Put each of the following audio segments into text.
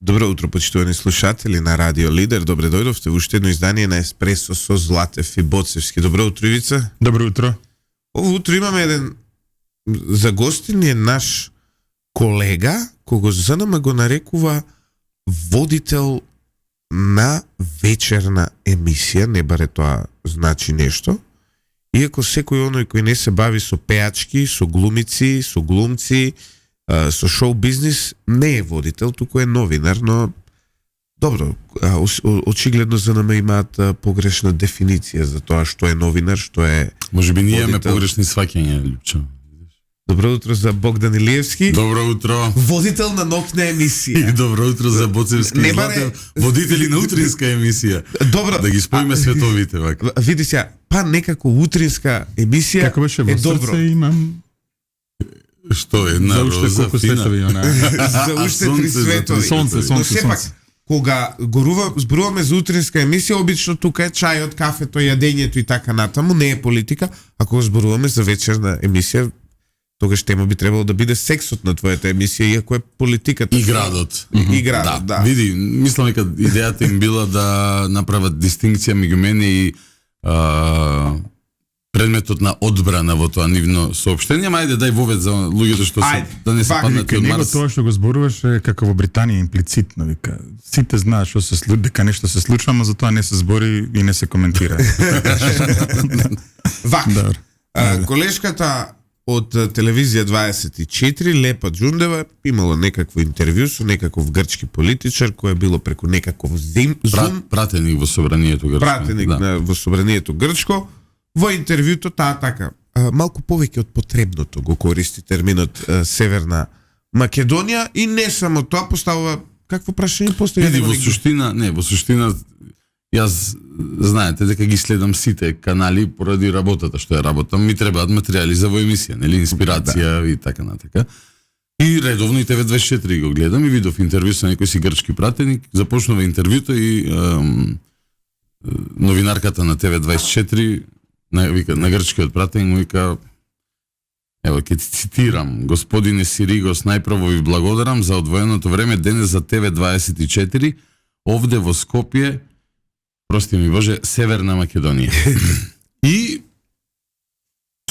Добро утро, почитувани слушатели на Радио Лидер. Добре дојдовте во уште едно издание на Еспресо со Златев и Боцевски. Добро утро, Ивица. Добро утро. Ово утро имаме еден за гостин е наш колега, кого ЗНМ го нарекува водител на вечерна емисија, не баре тоа значи нешто. Иако секој оној кој не се бави со пеачки, со глумици, со глумци, со шоу бизнис, не е водител, туку е новинар, но добро, очигледно за нама имаат погрешна дефиниција за тоа што е новинар, што е можеби ние имаме погрешни сваќања, Лјупчо. Добро утро за Богдан Илиевски. Добро утро. Водител на ноќна емисија. И добро утро за Боцевски и Златев, водители на утринска емисија. Добро. Да ги споиме световите вака. Види сега, па некако утринска емисија Како беше во добро. срце имам Што е на за уште роза колку фина? светови она. За уште три светови. Сонце. Но сепак, кога зборуваме за утринска емисија, обично тука е чајот, кафето, јадењето и така натаму, не е политика, а кога зборуваме за вечерна емисија, тогаш тема би требало да биде сексот на твојата емисија, иако е политиката. И градот. И градот, да. Види, мислам дека идејата им била да направат дистинкција меѓу мене и предметот на одбрана во тоа нивно соопштение, ајде дај вовед за луѓето што се да не се паднат од Него Марс. тоа што го зборуваш е како во Британија имплицитно, вика. Сите знаат што се случи, дека нешто се случува, но за тоа не се збори и не се коментира. Вака. Колешката од телевизија 24, Лепа Џундева, имала некакво интервју со некаков грчки политичар кој е било преку некаков Zoom, Пратеник во собранието грчко. пратеник во собранието грчко. Во интервјуто таа така, малку повеќе од потребното го користи терминот Северна Македонија и не само тоа поставува какво прашање постои. Види, во суштина, јас знаете дека ги следам сите канали поради работата што ја работам, ми требаат материјали за во емисија, нели, инспирација и така натака. И редовно и ТВ24 го гледам и видов интервју со некој си грчки пратеник, започнува интервјуто и новинарката на ТВ24 на грчкиот пратеник вика, ево ќе ти цитирам: "Господине Сиригос, најпрво ви благодарам за одвоеното време денес за ТВ24 овде во Скопје, прости ми Боже, Северна Македонија." И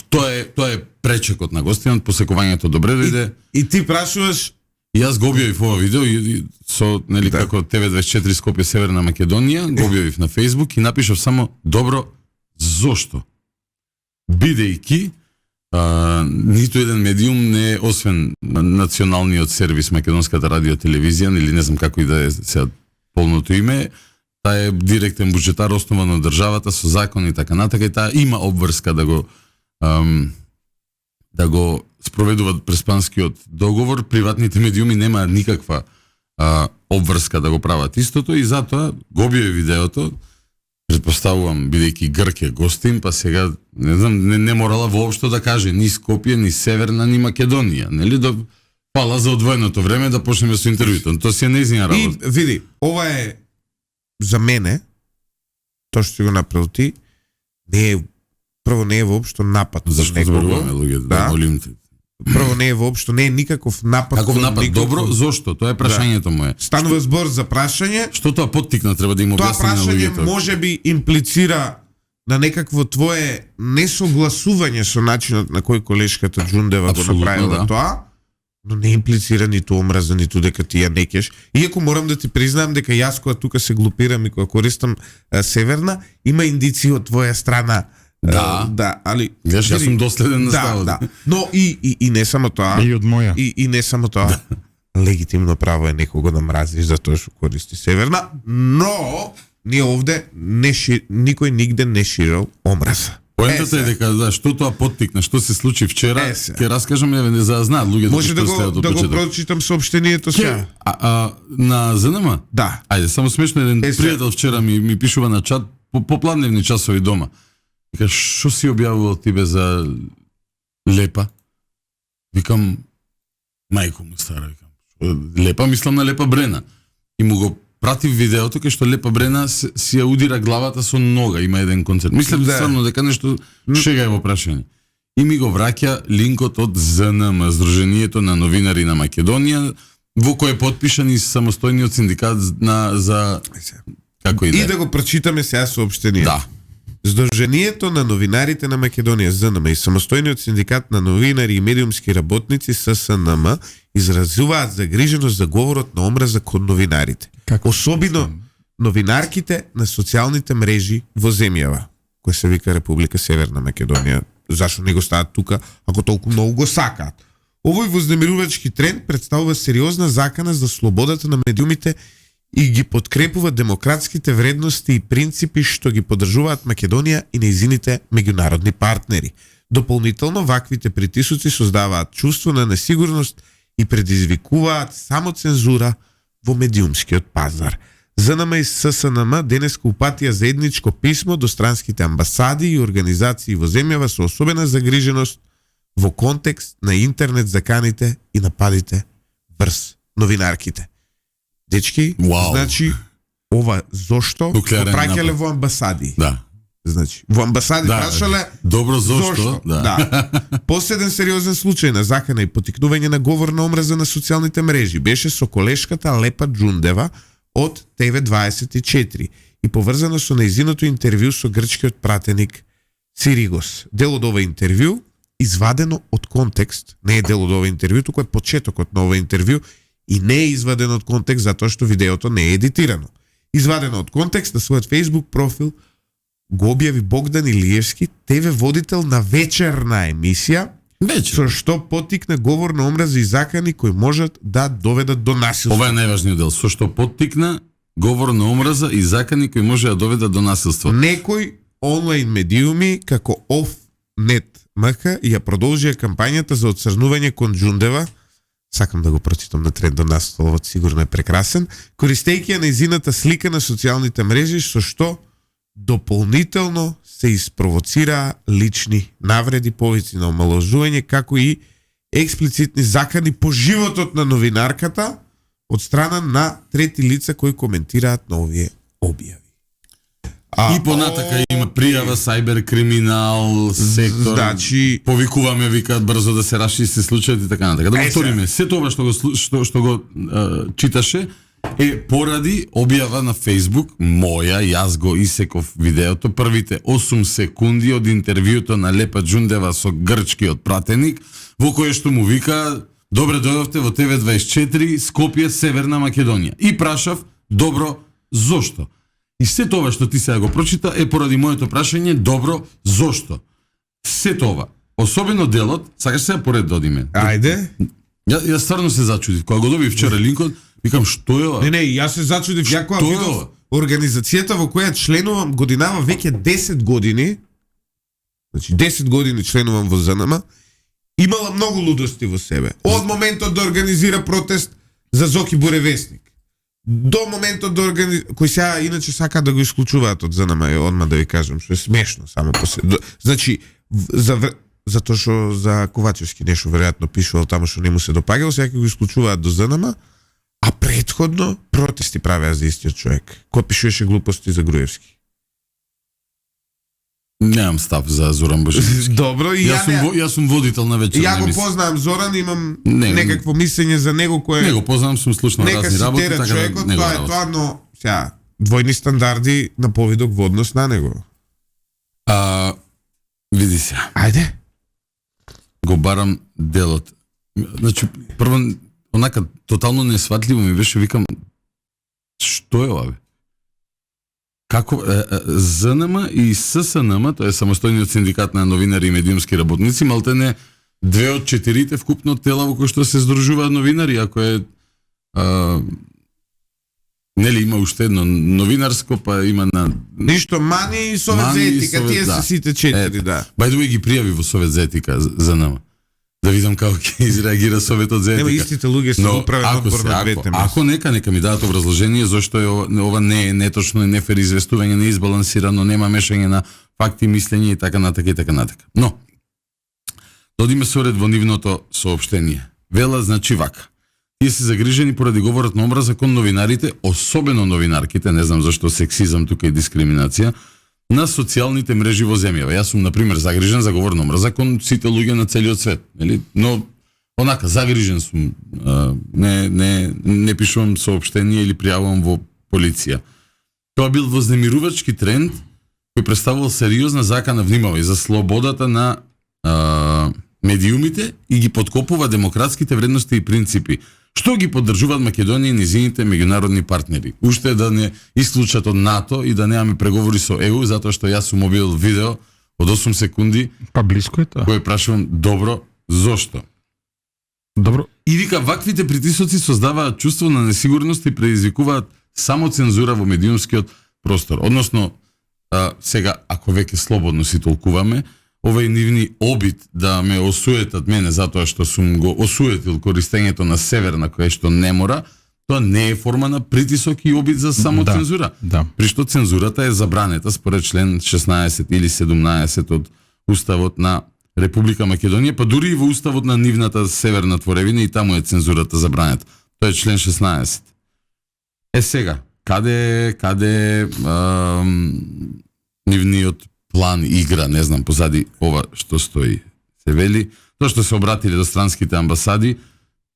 тоа е пречекот на гостинот, посекувањето добре дојде. И ти прашуваш. И јас го објавив ова видео и со нели како ТВ24 Скопје Северна Македонија, го објавив на Facebook и напишав само добро. Зошто? Бидејќи ниту еден медиум не е освен националниот сервис Македонската радиотелевизија, или не знам како и да е сега полното име, таа е директен буџетар основан од државата со закон и така натака, и таа има обврска да го спроведуваат преспанскиот договор. Приватните медиуми немаат никаква обврска да го прават истото и затоа го објави видеото. Предпоставувам, бидејќи Грк е гостин, па сега не знам, не морала воопшто да каже ни Скопје, ни Северна, ни Македонија, нели, да фала за одвоеното време да почнеме со интервјуто. Тоа си е нејзина работа. И види, ова е за мене, тоа што го направил ти, прво не е воопшто напад за Зашто некого. зборуваме луѓе, да молим те. Прво не е воопшто, не е никаков напад. Каков кон напад? никаков. Добро, зошто? Тоа е прашањето мое. Станува збор за прашање. Што тоа поттикна треба да им Тоа објасни на прашање луѓето? можеби имплицира на некакво твое несогласување со начинот на кој колешката Џундева го Апсолутно, направила да. тоа, но не имплицира ниту омраза, ниту дека ти ја некеш. Иако морам да ти признаам дека јас кога тука се глупирам и кога користам Северна, има индиции од твоја страна. Да, али Гледаш, јас сум доследен на ставот. Да. Но и не само тоа. И од моја. И не само тоа. Легитимно право е некого да мразиш за тоа што користи Северна, но ние овде никој нигде не ширил омраза. Поентата е дека што тоа поттикна, што се случи вчера, ќе раскажам еве за да знаат луѓето. Може да го прочитам соопштението сега. На ЗНМ? Да. Ајде, само смешно, еден пријател вчера ми пишува на чат по пладневни часови дома. Вика, што си објавувал тибе за Лепа? Викам, мајко му стара, викам. Лепа, мислам на Лепа Брена. И му го пратив видеото кај што Лепа Брена си ја удира главата со нога, има еден концерт. Мислам стварно дека нешто шега е во прашање. И ми го враќа линкот од ЗНМ, Сдруженијето на новинари на Македонија, во кој е потпишан и самостојниот синдикат за како И иде. да го прочитаме сега соопштение. Да. Сдруженијето на новинарите на Македонија ЗНМ и самостојниот синдикат на новинари и медиумски работници ССНМ изразуваат загриженост за говорот на омраза кон новинарите. Особено новинарките на социјалните мрежи во земјава, која се вика Република Северна Македонија. Зашо не го стават тука, ако толку многу го сакаат? Овој вознемирувачки тренд представува сериозна закана за слободата на медиумите и ги подкрепува демократските вредности и принципи што ги поддржуваат Македонија и нејзините меѓународни партнери. Дополнително, ваквите притисоци создаваат чувство на несигурност и предизвикуваат само цензура во медиумскиот пазар. ЗНМ и ССНМ денеска упатија заедничко писмо до странските амбасади и организации во земјава со особена загриженост во контекст на интернет заканите и нападите врз новинарките. Дечки, Вау. значи, ова зошто го Нуклеарен праќале напад. во амбасади. Да. Значи, во амбасади прашале Добро зошто? Да. Последен сериозен случај на закана и потикнување на говор на омраза на социјалните мрежи беше со колешката Лепа Джундева од ТВ24 и поврзано со нејзиното интервју со грчкиот пратеник Сиригос. Дел од ова интервју извадено од контекст, не е дел од ова интервју, туку е почетокот на ова интервју и не е извадено од контекст затоа што видеото не е едитирано. Извадено од контекст на својот Facebook профил го објави Богдан Илиевски, ТВ водител на вечерна емисија, Вече. со што потикна говор на омраза и закани кои можат да доведат до насилство. Ова е најважниот дел. Со што поттикна говор на омраза и закани кои може да доведат до насилство. Некои онлайн медиуми како Off.net МК ја продолжија кампањата за отцрнување кон Джундева. Сакам да го прочитам на трендо насловот, сигурно е прекрасен. Користејќи ја нејзината слика на социјалните мрежи, со што дополнително се испровоцираа лични навреди, повици на омаложување, како и експлицитни закани по животот на новинарката од страна на трети лица кои коментираат на овие објави. И понатака има пријава, сајбер криминал, сектор. Значи, Повикуваме, викаат брзо да се расчисти случајот и така натака. Да го сториме. Се тоа што го читаше е поради објава на Facebook, моја, јас го исеков видеото, првите 8 секунди од интервјуто на Лепа Джундева со грчкиот пратеник, во кое што му вика: "Добре дојдовте во ТВ24, Скопје, Северна Македонија." И прашав: "Добро, зошто?" И се тоа што ти сега го прочита е поради моето прашање: "Добро, зошто?" Се тоа. Особено делот, сакаш сега поред да одиме. ајде. Јас стварно се зачудив. Кога го добив вчера линкот, викам: "Што е ова?" Не, јас се зачудив ја кога Што е видов ова? организацијата во која членувам годинава веќе 10 години. Значи 10 години членувам во ЗНМ. Имала многу лудости во себе. Од моментот да организира протест за Зоки Буревесник. До моментот да кој сега иначе сака да го исклучуваат од ЗНМ, одма да ви кажам, што е смешно само по себе. Значи затоа што за Ковачевски нешто веројатно пишувал таму што не му се допагало, сега ќе го исклучуваат до ЗНМ, а претходно протести правеа за истиот човек, кој пишуваше глупости за Груевски. Немам став за Зоран Божиновски. Добро, и Јас сум водител на вечерна ја го емисија. познавам Зоран, имам Не, некакво мислење за него кое Не го познавам, сум слушнал нека разни си работи, тера така човекот, да не го тоа е работам. тоа, но сега двојни стандарди на повидок во однос на него. Види се, Ајде. го барам делот. Значи, прво, онака, тотално несватливо ми беше, викам, што е ова, бе? Како ЗНМ и ССНМ, тоа е самостојниот синдикат на новинари и медиумски работници, малтене 2 од 4 вкупно тела во кои што се здружуваат новинари, ако е нели има уште едно новинарско, па има на Ништо мани и совет за Мани и етика, совет, тие се да. сите 4, Ето. да. By the way, ги пријави во Совет за етика за nama. Да видам како ќе изреагира Советот за Нема етика. истите луѓе се Но управен ако одбор се, на двете места. ако нека ми дадат образложение зошто е ова не е неточно и нефер известување, не избалансирано, нема мешање на факти, мислење и така натака и така натака. Но додиме соред во нивното соопштение. Вела значи вака: тие се загрижени поради говорот на омраза кон новинарите, особено новинарките, не знам зашто сексизам тука и дискриминација, на социјалните мрежи во земјава. Јас сум, например, загрижен за говор на омраза кон сите луѓе на целиот свет, нели? Но Онака, загрижен сум. Не пишувам сообщение или пријавувам во полиција. Тоа бил вознемирувачки тренд кој представувал сериозна закана, внимавај, за слободата на медиумите и ги подкопува демократските вредности и принципи, што ги поддржуваат Македонија и низините меѓународни партнери. Уште да не исклучат од НАТО и да немаме преговори со ЕУ, затоа што јас сум објавил видео од 8 секунди, Па блиско е тоа. кој прашувам, добро, зошто? Добро. И вика, ваквите притисоци создаваат чувство на несигурност и предизвикуваат само цензура во медиумскиот простор. Односно, сега, ако веќе слободно си толкуваме, овој нивни обид да ме осуетат мене затоа што сум го осуетил користењето на Северна, кое што не мора, тоа не е форма на притисок и обид за само цензура. Да. При што цензурата е забранета според член 16 или 17 од Уставот на Република Македонија, па дури и во Уставот на нивната Северна творевина и таму е цензурата забранета. Тоа е член 16. Сега, каде нивниот план игра, не знам, позади ова што стои. Се вели, тоа што се обратиле до странските амбасади,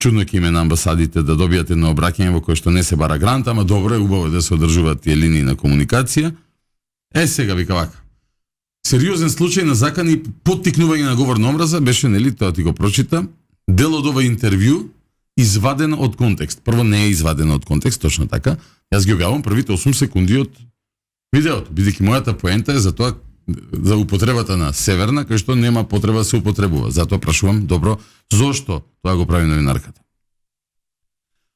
чудно ќе име на амбасадите да добијат едно обраќање во кое што не се бара грант, ама добро е, убаво да се одржуваат тие линии на комуникација. Сега вика вака. Сериозен случај на закани и поттикнување на говор на омраза беше, нели, тоа ти го прочита, дел од ова интервју извадено од контекст. Прво не е извадено од контекст, точно така. Јас ги објавам првите 8 секунди од видеото, бидејќи мојата поента е за тоа, за употребата на Северна, кај што нема потреба да се употребува. Затоа прашувам, добро, зошто тоа го прави новинарката?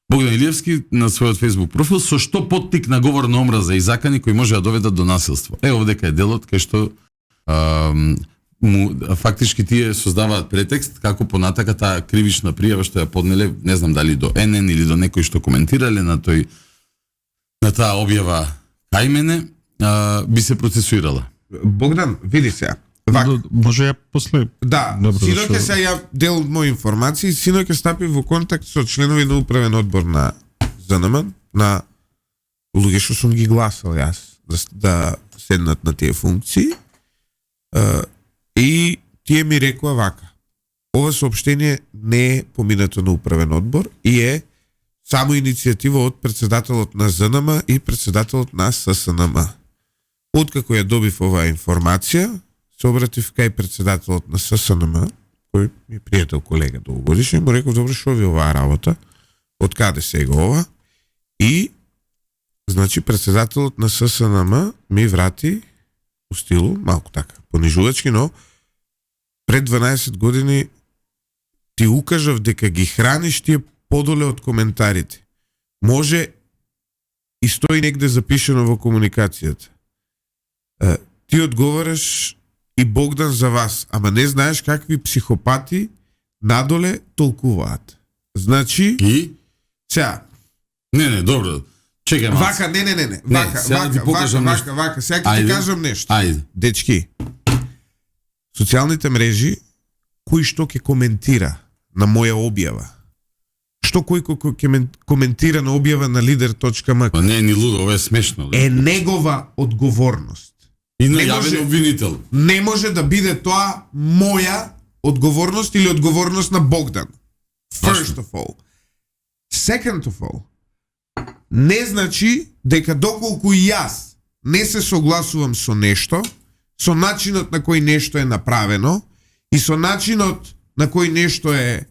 Богдан Илиевски на својот Facebook профил со што поттикна говор на омраза и закани кои може да доведат до насилство. Овдека е делот кај што фактички тие создаваат претекст како понатака таа кривична пријава што ја поднеле, не знам дали до НН или до некој што коментирале на таа објава кај мене, би се процесуирала. Богдан, види сега. Вака. Може ја после. Да, Добро, синоќа се ја дел од мои информации, синоќа стапи во контакт со членови на управен одбор на ЗНМ, на луѓе што сум ги гласал јас да седнат на тие функции. И тие ми рекоа вака. Ова соопштение не е поминато на управен одбор и е само иницијатива од претседателот на ЗНМ и претседателот на ССНМ. Откако ја добив оваа информација, се обратив кај претседателот на ССНМ, кој ми пријател колега долгогодишен, му реков, добро, шо ви оваа работа, од каде сега ова? И, значи, претседателот на ССНМ ми врати у стилу, малку така, понижувачки, но пред 12 години ти укажав дека ги храниш тие подоле од коментарите. Може и стои негде запишено во комуникацијата. Ти одговараш и Богдан за вас, ама не знаеш какви психопати надоле толкуваат. Значи, И? сега, Не, добро. Чекај малку. вака, не. Вака, сега да ти покажам нешто. вака. Сега ќе ти кажам нешто. Ајде. Дечки, социјалните мрежи, кој што ќе коментира на моја објава? Што кој ќе коментира на објава на lider.mk? Па не е ни лудо, ова е смешно. Е негова одговорност. И не најавен може- обвинител. Не може да биде тоа моја одговорност или одговорност на Богдан. First of all. Second of all. Не значи дека доколку јас не се согласувам со нешто, со начинот на кој нешто е направено и со начинот на кој нешто е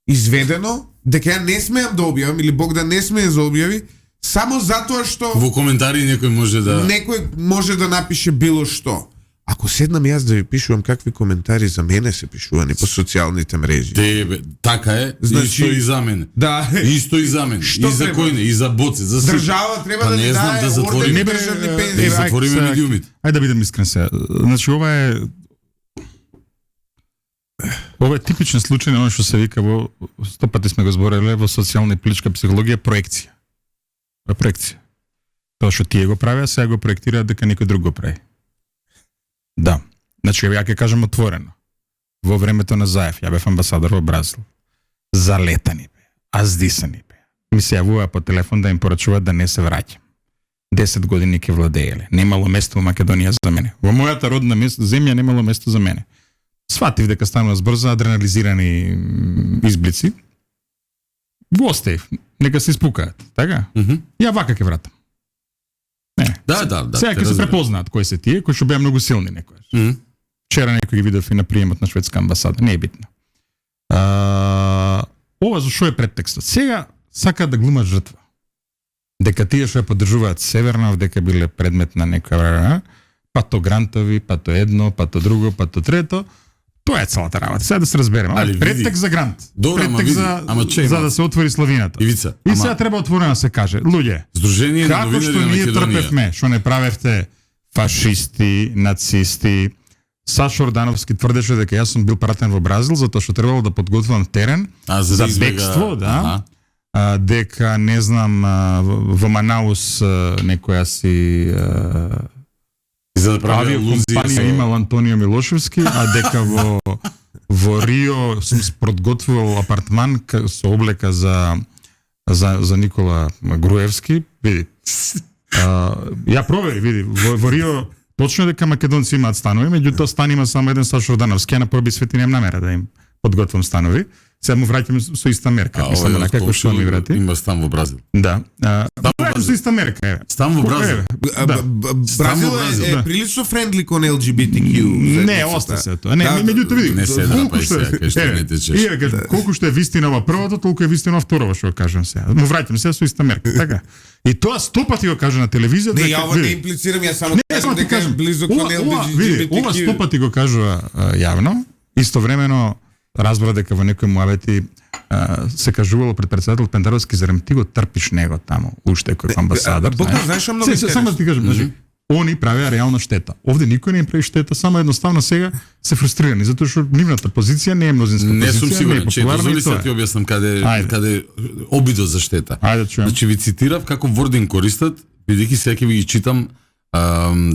изведено, дека ја не смеам да објавам или Богдан не смее да објави, само затоа што Во коментари некој може да... некој може да напише било што. Ако седнам јас да ви пишувам какви коментари за мене се пишувани по социјалните мрежи. Така е, Значи- исто и за мене. Да. Исто и за мене. Што И за треба? кој не, и за боци, за сите. Држава треба Па да не ни знам дае да затвориме. ордени Не, бе, државни да пензии. ги затвориме сега, медиумите. Ајде да бидем искрен сега. Значи ова е типичен случај на оно што се вика во 100 пати сме го збореле во социјална и политичка психологија проекција. Проекција. Тоа што тие го правеа, сега го проектираат дека некој друг го прави. Да. Значи ја ќе кажам отворено. Во времето на Заев, ја бев амбасадор во Бразил. Залетани бе, аздисани бе. Ми се јавува по телефон да им порачуваат да не се враќам. 10 години ќе владееле. Немало место во Македонија за мене. Во мојата родна земја немало место за мене. сватив дека станува збор за адренализирани изблици. Го оставив, нека се испукаат, така? Ја вака ќе вратам. Не. Да. Сега ќе се препознаат кои се тие, кои што беа многу силни некојаш. Вчера некој ги видов и на приемот на шведска амбасада, не е битно. Ова за што е претекстот? Сега сакаат да глумат жртва. Дека тие што ја поддржуваат Северна, дека биле предмет на некоја па то грантови, па то едно, па то друго, па то трето. Тоа е целата работа. Сега да се разбереме. Претек за грант. Добре, претек за да се отвори славината. Ивица, И сега треба отворено да се каже, луѓе, Сдружение на како новинари што на ние Македонија. трпевме, што не правевте фашисти, нацисти. Сашо Ордановски тврдеше дека јас сум бил пратен во Бразил затоа што требало да подготвам терен за бегство, да. Дека не знам во Манаус некоја си за да прави авиокомпанија имал Антонио Милошевски, а дека во Рио сум подготвувал апартман со облека за Никола Груевски, види. Ја провери, види, во Рио точно дека македонци имаат станови, меѓутоа стан има само еден Сашо Ордановски, ја на први свети немам намера да им подготвам станови. Сега му враќам со иста мерка, мислам на како што ми врати. Има стан во Бразил. Да. Враќам со иста мерка, еве. Стан во Бразил. Бразил е прилично френдли кон LGBTQ. Не, оста се тоа. Не, меѓутоа види. Не се драпај сега, кај што не течеш. Еве кажам, колку што е вистина во првото, толку е вистина во второто, што кажам сега. Му враќам се со иста мерка, така. И тоа 100 пати го кажа на телевизија. Не, ја ова не имплицирам, ја само ти кажам близо кон LGBTQ. Ова 100 пати го кажува јавно, истовремено разбра дека во некои муабети се кажувало пред председател Пендаровски, зарем ти го трпиш него таму, уште кој амбасадор. Знаеш што многу интересно? Само да ти кажам, они правеа реална штета. Овде никој не им прави штета, само едноставно сега се фрустрирани, затоа што нивната позиција не е мнозинска позиција. Не сум сигурен, че популарна дозволи и тоа се е. ти објаснам каде обидот за штета. Ајде чуем. Значи ви цитирав како вордин користат, бидејќи сега ќе ви ги читам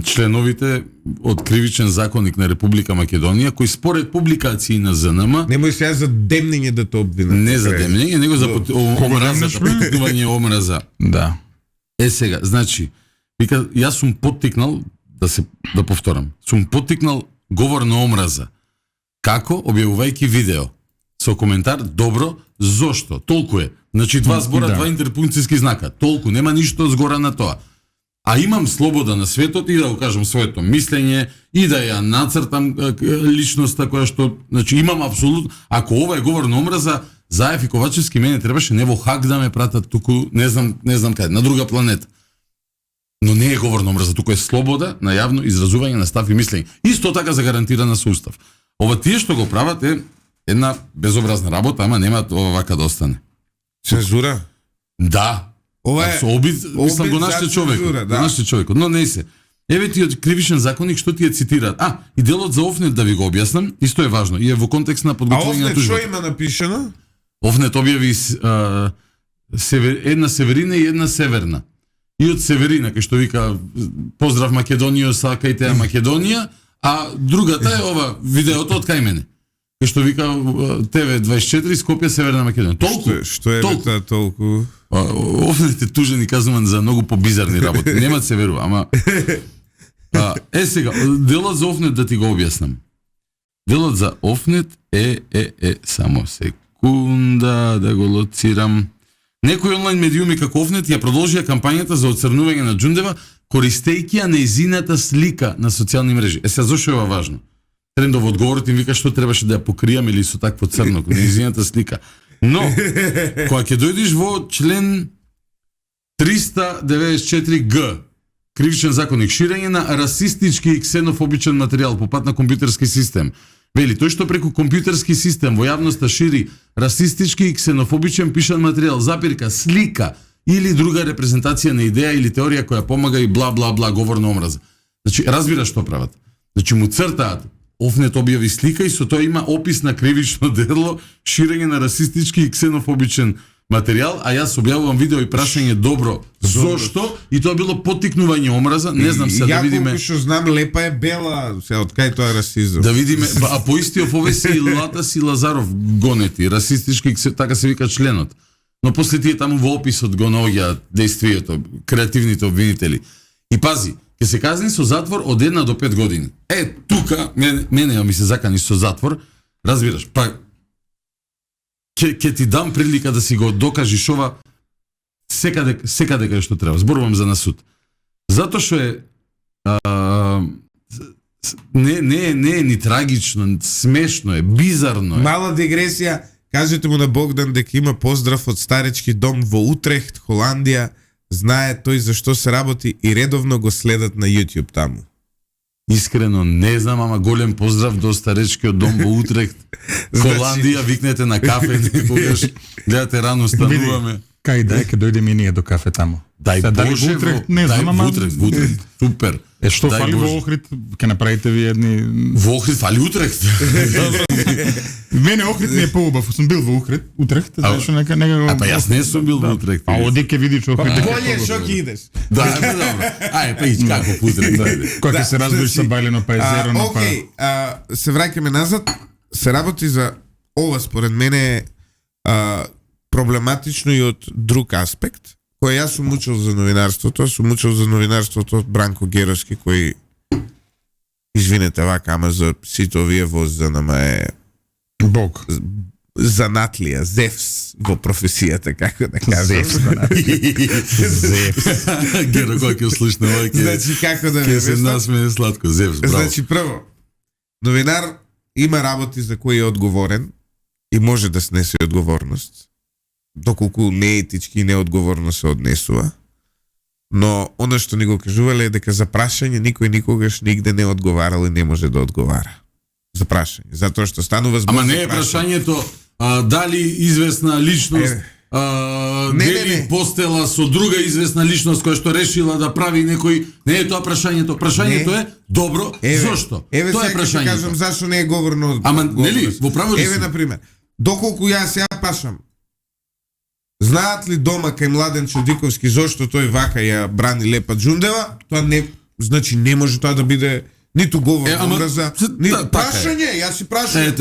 членовите од Кривичен законник на Република Македонија, кои според публикации на ЗНМ Немој сега за демнење да те обвинат. не за демнење, него за омраза, потикнување омраза. Да. Сега, значи, вика, јас сум поттикнал да повторам. Сум поттикнал говор на омраза. Како? Објавувајќи видео со коментар добро, зошто? Толку е. Значи два збора, два интерпункцијски знака. Толку, нема ништо згора на тоа. А имам слобода на светот и да го кажам своето мислење и да ја нацртам личноста која што, значи имам апсолутно, ако ова е говор на омраза, Заев и Ковачевски мене требаше не во Хаг да ме пратат туку, не знам каде, на друга планета. Но не е говор на омраза, туку е слобода на јавно изразување на став и мислење. Исто така загарантирана со устав. Ова тие што го прават е една безобразна работа, ама нема вака да остане. Цензура? Да. Ова е мислам го наште човек. Да. Наште човек. Но не се. Еве ти од Кривичен законник што ти ја цитираат. И делот за Офнет да ви го објаснам, исто е важно. И е во контекст на подготвување на Офнет тужба. што има напишано? Офнет објави една Северина и една Северна. И од Северина, кај што вика поздрав Македонија, сакајте Македонија, а другата е ова видеото од кај мене. Кај што вика ТВ24 Скопје Северна Македонија. Толку. Што е толку? Офнет е тужен и казуван за многу побизарни работи. Нема се верува, ама сега, делот за Офнет да ти го објаснам. Делот за Офнет само секунда да го лоцирам. Некои онлайн медиуми како Офнет ја продолжија кампањата за оцрнување на Џундева, користејќи ја нејзината слика на социјални мрежи. Сега зошто е ова важно? Трендов одговорот им вика што требаше да ја покријам или со такво црно, нејзината слика. Но, кога ќе дојдеш во член 394г, Кривичен законник, ширење на расистички и ксенофобичен материјал по пат на компјутерски систем. Вели, тој што преку компјутерски систем во јавноста шири расистички и ксенофобичен пишан материјал, запирка, слика или друга репрезентација на идеја или теорија која помага и бла бла бла говор на омраза. Значи, разбира што прават. Значи, му цртаат. Офнет објави слика и со тоа има опис на кривично дело, ширење на расистички и ксенофобичен материјал, а јас објавувам видео и прашање добро, зошто? И тоа било поттикнување омраза, не знам се да видиме. Ја колку што знам, лепа е бела, се од кај тоа расизм. Да видиме, а по истиот овој се и Латас и Лазаров гонети, расистички, така се вика членот. Но после тие таму во описот го наоѓаат дејствието, креативните обвинители. И пази, ќе се казни со затвор од 1 до 5 години. Тука мене ми се закани со затвор, разбираш, па ќе ти дам прилика да си го докажеш ова секаде каде што треба. Зборувам за на суд. Затоа што е не е ни трагично, смешно е, бизарно е. Мала дигресија, кажете му на Богдан дека има поздрав од старечки дом во Утрехт, Холандија, знае тој зашто се работи и редовно го следат на YouTube таму. Искрено не знам, ама голем поздрав до старечкиот дом во Утрехт, Холандија, викнете на кафе некогаш, гледате рано стануваме. Кај да ќе дојдеме и ние до кафе таму. Дај Боже, не знам, ама... во Утрехт, супер. Што Дај фали Боже. во Охрид? Ќе направите ви едни... Во Охрид фали Утрехт. Мене Охрид ми е поубав, сум бил во Охрид, Утрехт, знаеш нека Па јас не сум бил во Утрехт. А оди ќе видиш Охрид. Болje шо ќе идеш. Да, добро. Ај, па иќ како во Утрехт. Кога ќе се разбереш со Бајлено па езеро, па... Окей, се враќаме назад. Се работи за ова според мене проблематично и од друг аспект, кој јас сум учил за новинарството, сум учил за новинарството од Бранко Геровски, кој, извинете вака, ама за сите овие во ЗНМ е Бог. занатлија, Зевс во професијата, како да кажам. Зевс. Геро, кој ќе слушне ова, Значи, како да ќе не се насмее сладко. Зевс, браво. Значи, прво, новинар има работи за кои е одговорен и може да снесе одговорност, доколку неетички и неодговорно се однесува. Но оно што ни го кажувале е дека за прашање никој никогаш нигде не одговарал и не може да одговара. За прашање, затоа што станува збор. Ама не е прашањето дали известна личност дели постела со друга известна личност која што решила да прави некој. Не е тоа прашањето. Прашањето е добро, зошто? Тоа е прашањето. Кажам зашто не е говорно. Ама нели, во право ли Еве си? на пример, доколку јас ја пашам, знаат ли дома кај Младен Чудиковски зошто тој вака ја брани Лепа Џундева? Тоа не, значи не може тоа да биде ниту говор образа, ниту прашање, јас си прашам.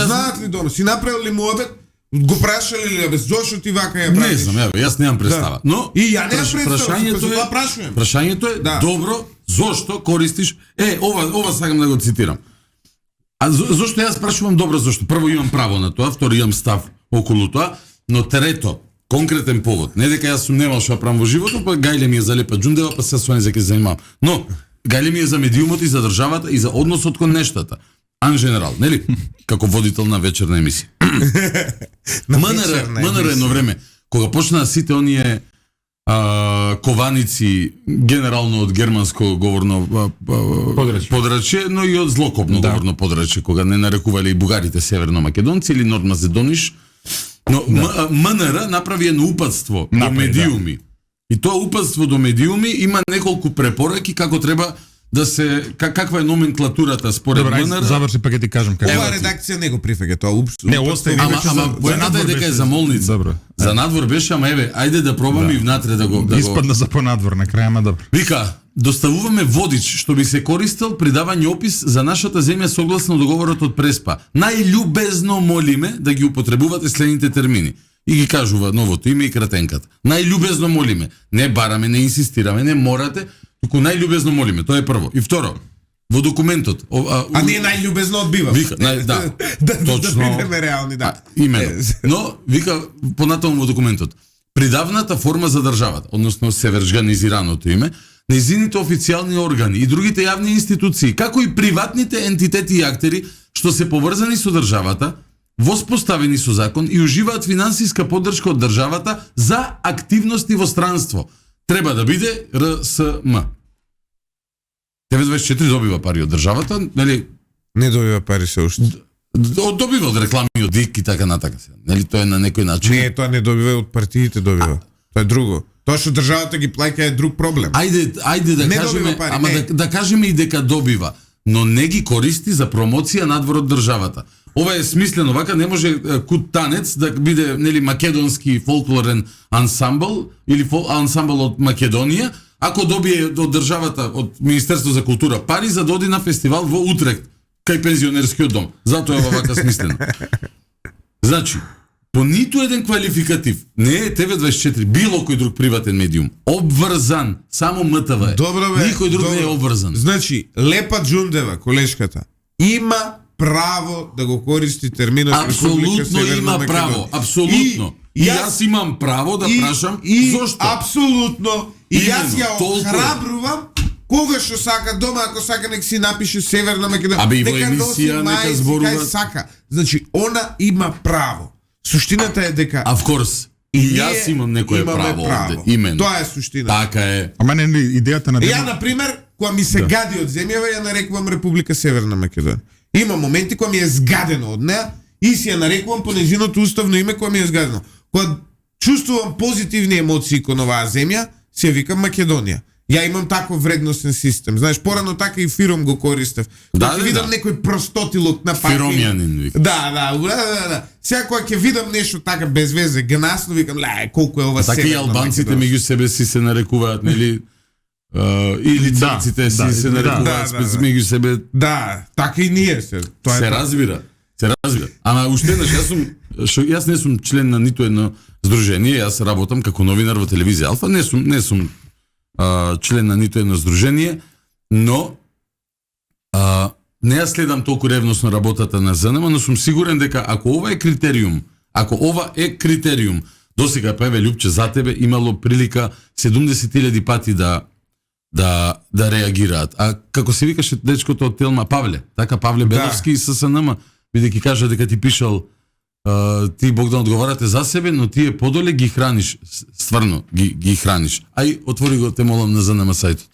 Знаат ли дома, си направил ли му обед? Го прашале ли бе зошто ти вака ја браниш? Не знам, јас немам представа. Но и ја немам представа, прашањето е добро, зошто користиш? Ова сакам да го цитирам. А зошто јас прашувам добро зошто? Прво имам право на тоа, второ имам став околу тоа, но трето, конкретен повод. Не дека јас сум немал што правам во животот, па гајле ми е за Лепа Џундева, па се со неја ќе се занимавам. Но гајле ми е за медиумот и за државата и за односот кон нештата. Ан генерал, нели? Како водител на вечерна емисија. МНР едно време, кога почнаа сите оние кованици генерално од германско говорно подрачје, но и од злокобно говорно подрачје, кога не нарекувале и бугарите северно македонци или нормазедониш. Но МНР направи едно упатство до медиуми. И тоа упатство до медиуми има неколку препораки како треба да се каква е номенклатурата според МНР. Заврши па ќе ти кажам како. Ова редакција не го прифаќа тоа уопшто. Не, остави ама поената е дека е за молница. Добро. За надвор беше, ама еве, ајде да пробаме и внатре да го Испадна за понадвор на крај, ама добро. Вика, доставуваме водич што би се користел при давање опис за нашата земја согласно договорот од Преспа. Најљубезно молиме да ги употребувате следните термини. И ги кажува новото име и кратенката. Најљубезно молиме. Не бараме, не инсистираме, не морате, туку најљубезно молиме. Тоа е прво. И второ, во документот... А ние најљубезно одбиваме. Вика, да, точно. Да бидеме реални, да. Имено. Но, вика, понатаму во документот. Придавната форма за државата, односно севержганизираното име, нејзините официјални органи и другите јавни институции, како и приватните ентитети и актери што се поврзани со државата, воспоставени со закон и уживаат финансиска поддршка од државата за активности во странство. Треба да биде РСМ. 924 добива пари од државата, нели? Не добива пари се уште. Добива од реклами, од ДИК и така натака. Нели тоа е на некој начин? Не, тоа не добива од партиите добива. Тоа е друго. Тоа што државата ги плаќа е друг проблем. Ајде да не кажеме, пари, ама да кажеме и дека добива, но не ги користи за промоција надвор од државата. Ова е смислено, вака не може Кут Танец да биде нели македонски фолклорен ансамбл или ансамбл од Македонија, ако добие од државата, од Министерство за култура пари за да оди на фестивал во Утрехт, кај пензионерскиот дом. Затоа е вака смислено. Значи, по ниту еден квалификатив, не е ТВ24, било кој друг приватен медиум, обврзан, само МТВ е. Добро бе. Никој друг добро. не е обврзан. Значи, Лепа Джундева, колешката, има право да го користи терминот Република Апсолутно Северна има Македонија. право, апсолутно. И јас имам право да прашам зошто. Апсолутно. И јас Именно, ја толку е. охрабрувам кога што сака дома, ако сака нека си напише Северна Македонија. Абе и во Нека носи емисија, нека мајци, зборува. кај сака. Значи, она има право. Суштината е дека Of course. И јас ние имам некое имаме право овде. Именно. Тоа е суштината. Така е. Ама не, идејата на Ја, например, кога ми се гади од земјава, ја нарекувам Република Северна Македонија. Има моменти кога ми е згадено од неа и си ја нарекувам по нејзиното уставно име кога ми е згадено. Кога чувствувам позитивни емоции кон оваа земја, си ја викам Македонија. Ја имам таков вредносен систем. Знаеш, порано така и Фиром го користев. Да, Кога ќе да, видам да. некој простотилок на паркинг. Фиромјанин, вика. Да. Сега кога ќе видам нешто така без везе, гнасно, викам, колку е ова Така и Северна албанците Македонија. меѓу себе си се нарекуваат, нели? Или црците си се нарекуваат меѓу себе. Да, така и ние се. Тоа Се е разбира. Се разбира. Ама уште еднаш, јас не сум член на ниту едно здружение, јас работам како новинар во телевизија Алфа, не сум член на ниту едно здружение, но не ја следам толку ревносно работата на ЗНМ, но сум сигурен дека ако ова е критериум, досега па еве Љупче за тебе имало прилика 70.000 пати да реагираат. А како се викаше дечкото од Телма, Павле, така Павле Беловски и ССНМ, бидејќи кажа дека ти пишал ти Богдан одговарате за себе, но тие подоле ги храниш, стварно ги храниш. Ај отвори го, те молам, на ЗНМ сајтот.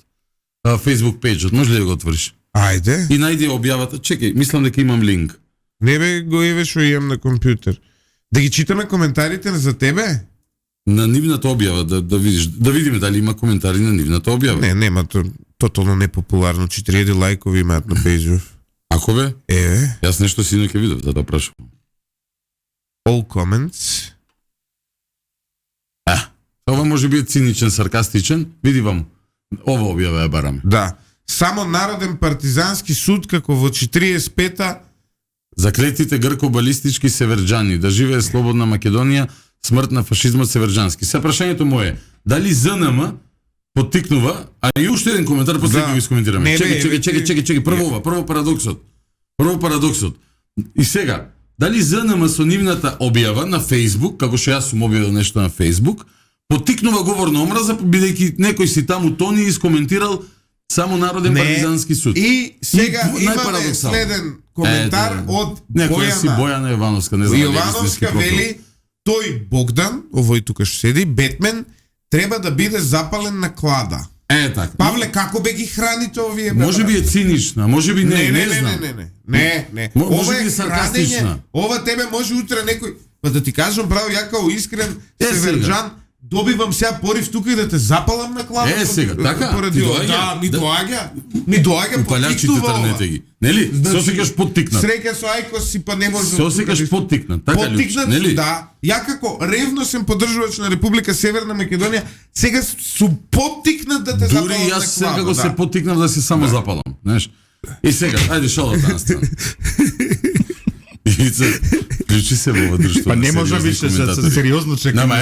Facebook пејџот, може ли да го отвориш? Ајде. И најди објавата. Чекај, мислам дека имам линк. Не бе, го еве што имам на компјутер. Да ги читаме коментарите за тебе? На нивната објава, да видиш, да видиме дали има коментари на нивната објава. Не, нема, тотално непопуларно. 4000 лајкови имаат на пејџов. Ако бе? Еве. Јас нешто синоќ ќе видов, да прашам. All comments. Ова може би е циничен, саркастичен. Види вам, ова објава ја бараме. Да. Само Народен партизански суд како во 45-та Заклетите грко-балистички северџани, да живее слободна Македонија, смрт на фашизмот северџански. Се прашањето моје, дали ЗНМ поттикнува, а и уште еден коментар, последно Да. го искоментираме. Не, Чекај, прво парадоксот. И сега, дали ЗНМ со нивната објава на Facebook, како што јас сум објавил нешто на Facebook, поттикнува говор на омраза, бидејќи некој си таму Тони искоментирал само Народен партизански суд. И сега И имаме најпарадоксално. следен коментар од некоја си Бојана Јовановска, не знам дали е истински Јовановска профил. вели, тој Богдан, овој тука што седи, Бетмен, треба да биде запален на клада. Така. Павле, како бе ги храните овие? бе, Може би е цинична, може би не знам. Не. Може Ова би е саркастична. хранење. Ова тебе може утре некој, па да ти кажам право, ја као искрен северџан, добивам сега порив тука и да те запалам на клада. Сега, така? Поради Ти ова. доаѓа? Да, ми доаѓа Упалјачите поттикнува ова. трнете ги. Нели? Се осеќаш поттикнат. Среќа со Ајкос си па не може. Се осеќаш поттикнат, така Љупче, Поттикнат, нели? да. Ја како ревносен поддржувач на Република Северна Македонија, сега сум поттикнат да те Дури запалам на јас сега клада. го се поттикнав да се само запалам, знаеш. И сега, ајде шалата на страна. Ивица, клучи се во ова друштво. Па не на може сериозни више, коментатори. сериозно чекам. Нама,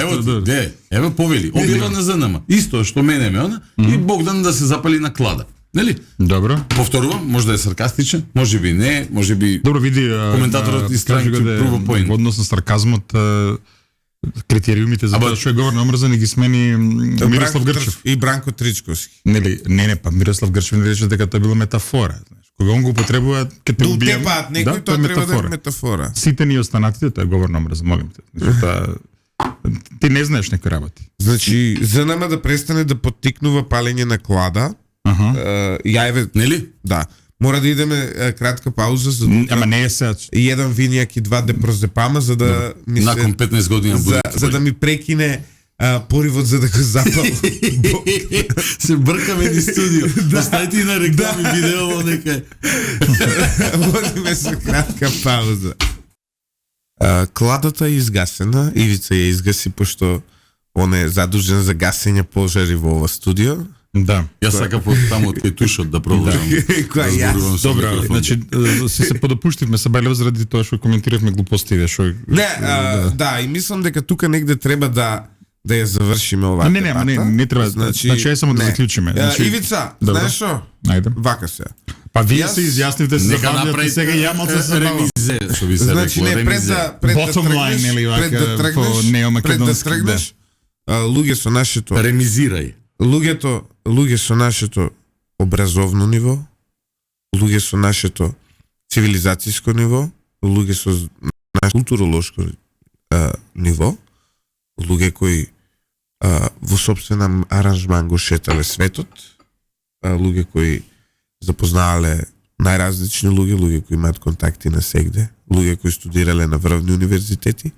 ево повели, објава на ЗНМ. Исто што мене ме она, и Богдан да се запали на клада. Нели? Добро. Повторувам, може да е саркастичен, може би не, може би... Добро, види, коментаторот истрајќи prove a point. Во однос на сарказмот, критериумите за тоа што е говор на омраза не ги смени Мирослав Грчев. И Бранко Тричковски. Нели, не, па Мирослав Грчев не рече дека тоа била метафора, знаеш. Кога он го употребува, ќе те убијам. Утепаат некој, тоа треба да е метафора. Сите ние останатите, тоа е говор на омраза, молим те. Значи, тоа ти не знаеш некои работи. Значи, ЗНМ да престане да поттикнува палење на клада. Ја еве, Нели? да. Мора да идеме кратка пауза за да Ама не е сега. и еден винјак и два депрозепама за да ми се Након 15 години за да ми прекине поривот за да го запалам. се бркаме ни студио. Оставите и на реклами видео некај. Водиме со кратка пауза. Кладата е изгасена, Ивица ја изгаси пошто он е задужен за гасење пожари во ова студио. Да. Јас сакам таму од кај тушот да продолжам. Која јас. зборувам со Добро, микрофон. значи се подопуштивме се бајле заради тоа што коментиравме глупостите, што Не, да, и мислам дека тука негде треба да ја завршиме оваа не, не треба. Значи ај само да не. заклучиме. Значи, Ивица, добро. знаеш што? Ајде. Вака се. Па вие Јас- се изјаснивте се Нека забавljate направи сега ја малце се забавам. ремизе, што би се Значи рекло, не пред ремизе. да Bottom line, тргнеш, нели, вака, пред да по тргнеш, неомакедонски, пред да тргнеш, луѓе со нашето Ремизирај. луѓе со нашето образовно ниво, луѓе со нашето цивилизацијско ниво, луѓе со нашето културолошко ниво, луѓе кои во собствен аранжман го шетале светот, луѓе кои запознавале најразлични луѓе кои имаат контакти на сегде, луѓе кои студирале на врвни универзитети,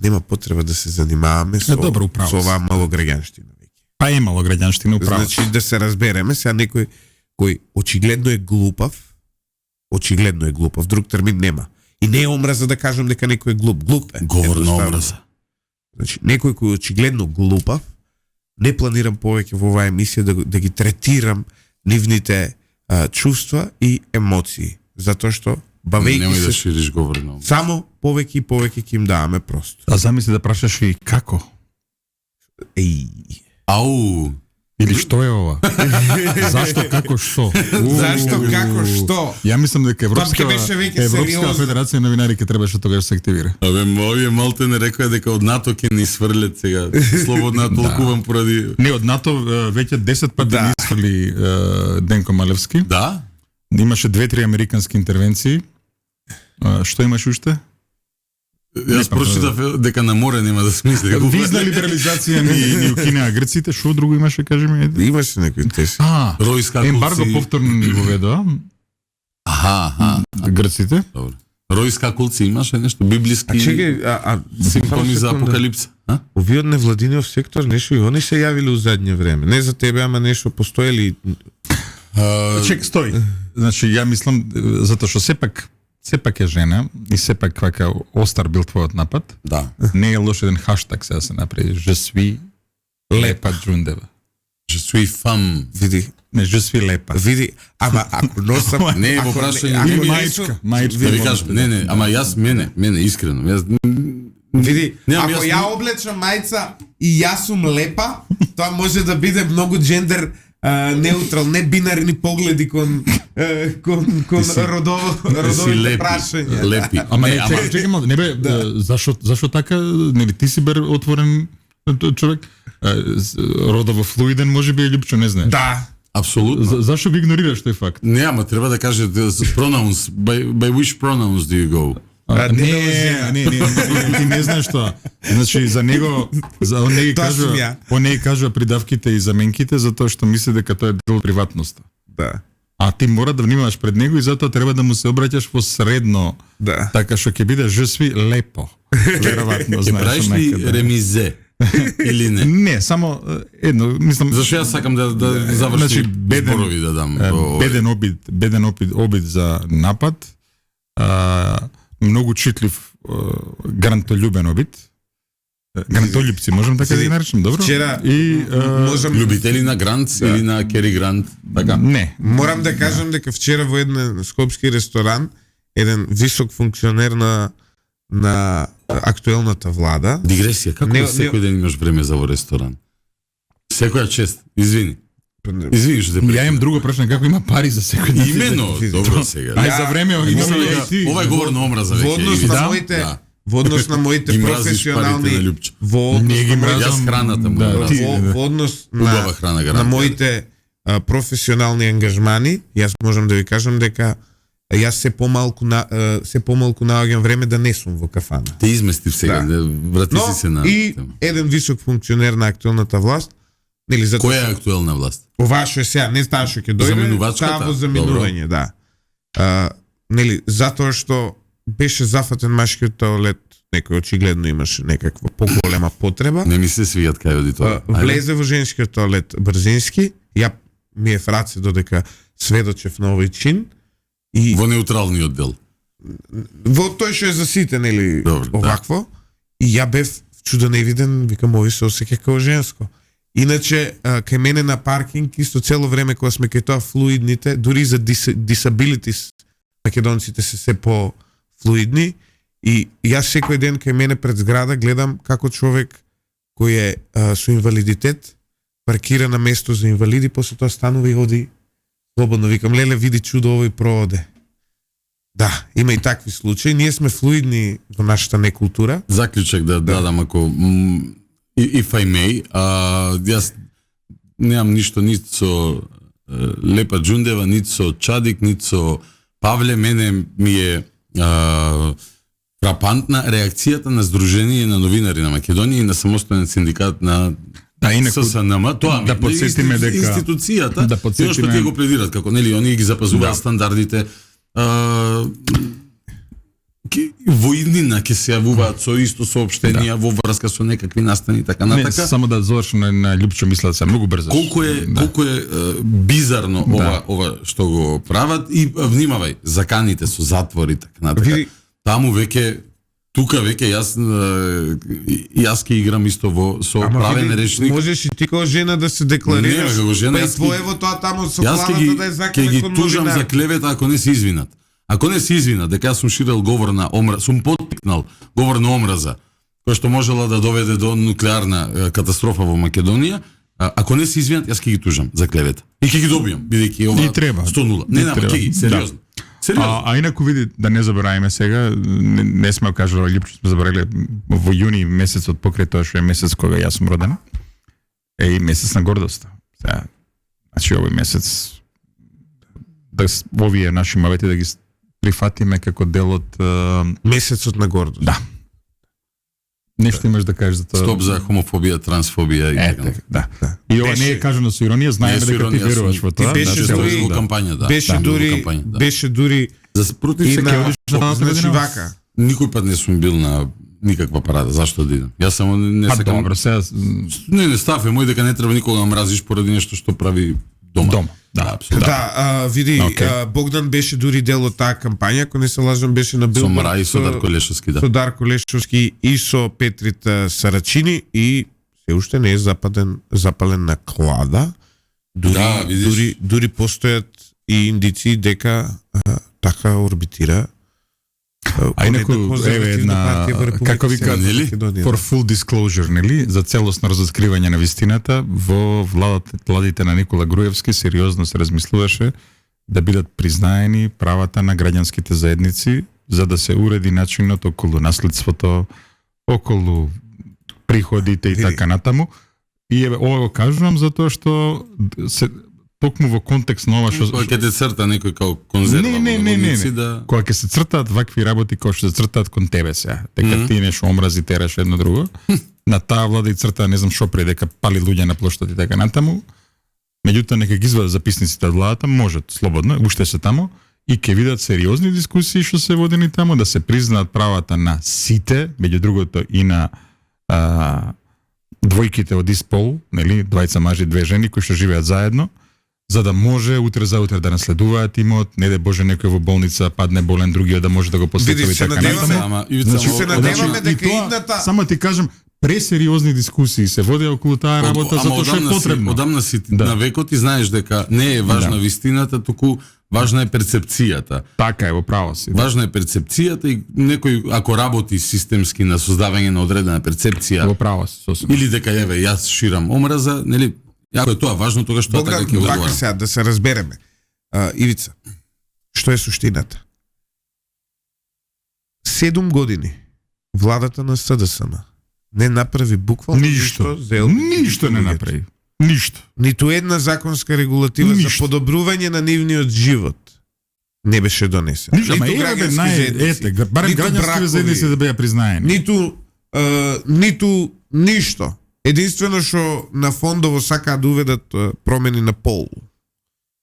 нема потреба да се занимаваме со, добро, управо со си. оваа малограѓанштина. Па имало граѓанштина управо. Значи да се разбереме, сега некој кој очигледно е глупав, друг термин нема. И не е омраза да кажам дека некој е глуп, глуп е. Говор на Едноставно. омраза. Значи, некој кој е очигледно глупав, не планирам повеќе во оваа емисија да ги третирам нивните чувства и емоции, затоа што бавејќи Немој да се шириш говор на омраза. само повеќе и повеќе ќе им даваме просто. А замисли да прашаш и како? Еј. Ау, Или што е ова? Зашто, како, што? Зашто, како, што? Ја мислам дека Тоа ќе беше веќе сериозно. Федерација на винари ќе требаше тогаш се активира. абе, овие малте не рекоа дека од НАТО ќе ни сврлет сега. Слободно ја толкувам поради... Не, од НАТО веќе 10 пати Да. ни исфрли Денко Малевски. Да? Имаше 2-3 американски интервенции. Што имаш уште? Јас прочитав дека на море нема да смисли. Визна либерализација ни укинеа грците. Што друго имаше, кажи ми? Имаше некои теси. Рој скакулци. Ембарго повторно ни воведоа Аха. грците. Добро. Рој скакулци имаше нешто библиски Чекај, симптоми за апокалипса, а? Овие од невладиниот сектор нешто и они се јавиле у задње време. Не за тебе, ама нешто постоели. Чек, стој. Значи, ја мислам, затоа што сепак е жена и сепак вака остар бил твојот напад. Да. Не е лош еден хаштаг сега се направи. Je suis лепа Джундева. Je suis femme. Види, Не, je suis лепа. види, ама ако носам... Не, во ако прашање, ако не ми мајчка, мајчка. Да ви кажам, не, ама јас мене искрено. Јас Види, Немам ако јас- ја облечам мајца и јас сум лепа, тоа може да биде многу джендер неутрал, не бинарни погледи кон си родовите лепи. прашања. Лепи. Ама Не, не, чекај малку, не бе, зашо така, нели ти си бе отворен човек? Родово флуиден може би е Љупчо, не знае. Да. Апсолутно. Зашо го игнорираш тој факт? Не, ама треба да каже pronouns, by which pronouns do you go? Не, ти не знаеш тоа. Значи за него он не ги Тоа сум ја. кажува, он не ги кажува придавките и заменките затоа што мисли дека тоа е дел приватноста. Да. А ти мора да внимаваш пред него и затоа треба да му се обраќаш посредно. Да. Така што ќе биде je suis лепо. Веројатно Ќе знаеш правиш ли некаде. ремизе? Или не? Не, само едно, мислам. Зашто јас сакам да завршим Значи, беден- зборови да дам. беден обид за напад, многу читлив, грантољубен обид. Грантољубци, можам така да ги наречем, добро? Вчера и можам Љубители на Грант или на Кери Грант, така? не. Морам да кажам дека вчера во еден скопски ресторан еден висок функционер на актуелната влада. Дигресија, како Не- секој ден имаш време за во ресторан? Секоја чест, извини. Извини што те Ја имам друго прашање, како има пари за секој ден? Имено, добро сега. Ај за време Ја- имаме Сега, и ти. Ова е говор на омраза Во веќе. однос или на да? моите Да. во однос на моите Ги мразиш парите на професионални Љупчо. во однос Ние ги на моите- Јас храната му. Да, брат. ти- во однос Убава храна на гарантира. моите професионални ангажмани, јас можам да ви кажам дека јас се помалку наоѓам време да не сум во кафана. Те изместив сега, Да. врати Но си се на... и еден висок функционер на актуелната власт, нели за Која е актуелна власт? ова што е сега, не таа што ќе дојде, Заминувачката? таа во заминување, да. Нели затоа што беше зафатен машкиот тоалет, некој очигледно имаше некаква поголема потреба. Не ми се свијат кај оди тоа. Влезе во женскиот тоалет брзински, ја ми е в раце додека сведочев на овој чин и Во неутралниот дел. во тој што е за сите, нели, Добро, да. овакво, и ја бев чудо невиден, викам, ови се осеќа како женско. Иначе, кај мене на паркинг, исто цело време кога сме кај тоа флуидните, дури за disabilities, македонците се по флуидни, и јас секој ден кај мене пред зграда гледам како човек кој е со инвалидитет паркира на место за инвалиди, после тоа станува и оди слободно. Викам, леле, види чудо, овој проводе. Да, има и такви случаи. Ние сме флуидни во нашата некултура. Заклучок да дадам, ако if I may, јас немам ништо нит со Лепа Џундева, нит со Чадик, нит со Павле. Мене ми е фрапантна реакцијата на Сдружение на новинари на Македонија и на самостоен синдикат на ССНМ. Тоа да подсетиме дека институцијата, да подсетиме што тие го пледират, како нели они ги запазуваат стандардите. Во иднина ќе се јавуваат со исто соопштенија во врска со некакви настани, така натака. Не, само да завршам на Љупчо, мисля да се многу брзо. Колку е бизарно ова што го прават, и внимавај, заканите со затвори, така натака. Таму веќе, тука веќе јас ќе играм исто со правен речник. Можеш и ти како жена да се декларираш. Не, жена, пред твоево тоа таму со планата да е закон. Ќе ги тужам за клевета ако не се извинат. Ако не се извинат дека јас сум ширел говор на омраза, сум поттикнал говор на омраза, кој што можела да доведе до нуклеарна катастрофа во Македонија, ако не се извинат, јас ќе ги тужам за клевета. И ќе ги добијам, бидејќи ова 100-0. Не, ќе ги, сериозно. А инаку види, да не забораваме сега, не сме кажали, Љупчо сме заборавиле во јуни месецот, покрај тоа што е месец кога јас сум роден, е и месец на гордоста. Сега, значи овој месец да овие наши мавети да ги прифатиме како дел од месецот на гордост. Да. Нешто имаш да кажеш за тоа. Стоп за хомофобија, трансфобија и така. Да. И ова не е кажано со иронија, знаеме дека ти веруваш во тоа. Беше дури во кампања, да. Беше дури за против се значи вака. Никој пат не сум бил на никаква парада, зашто да идам? Јас само не сакам. Добро, сега не став е мој дека не треба никога да мразиш поради нешто што прави дома. Да, апсолутно. Да, види, Богдан беше дури дел од таа кампања, ако не се лажам, беше на Билборд. Со Мрај, со Дарко Лешовски, да. Со Дарко Лешовски и со Петрита Сарачини, и се уште не е запален на клада. Дури постојат и индици дека така орбитира. А инаку еве една, како вика, for full disclosure, нели, за целосно разоткривање на вистината, во владите на Никола Груевски сериозно се размислуваше да бидат признаени правата на граѓанските заедници, за да се уреди начинот околу наследството, околу приходите и така натаму. И еве ова го кажувам затоа што се токму во контекст на ова што ќе те црта некој како конзерва. Не. Кога ќе се цртаат вакви работи кои што се цртаат кон тебе сега, дека ти нешто омрази тераш едно друго, на таа влада и црта не знам што пред дека пали луѓе на плоштад и така натаму. Меѓутоа нека ги извадат записниците од владата, можат слободно, уште се таму, и ќе видат сериозни дискусии што се водени таму, да се признаат правата на сите, меѓу другото и на двојките од ист пол, нели, двајца мажи и две жени кои што живеат заедно, за да може утре за утре да наследуваат имот, не да боже некој во болница падне болен, другиот да може да го посетува и така натаму. Се надеваме дека идната... Само ти кажам, пресериозни дискусии се води околу таа работа затоа што е потребно. Одамна си на векот и знаеш дека не е важна вистината, туку важна е перцепцијата. Така е, во право си. Важна е перцепцијата и некој ако работи системски на создавање на одредена перцепција. Во право си, сосема. Или дека еве јас ширам омраза, нели? Ако е тоа важно, тогаш тоа така ќе одговарам. Богдан, сега да се разбереме. Ивица, што е суштината? 7 години владата на СДСМ не направи буквално ништо не направи. Ништо. Ниту една законска регулатива за подобрување на нивниот живот не беше донесена. Ниту барем граѓански заедници да беа признаени. Ниту ништо. Единствено што на фондово сакаат да уведат промени на пол.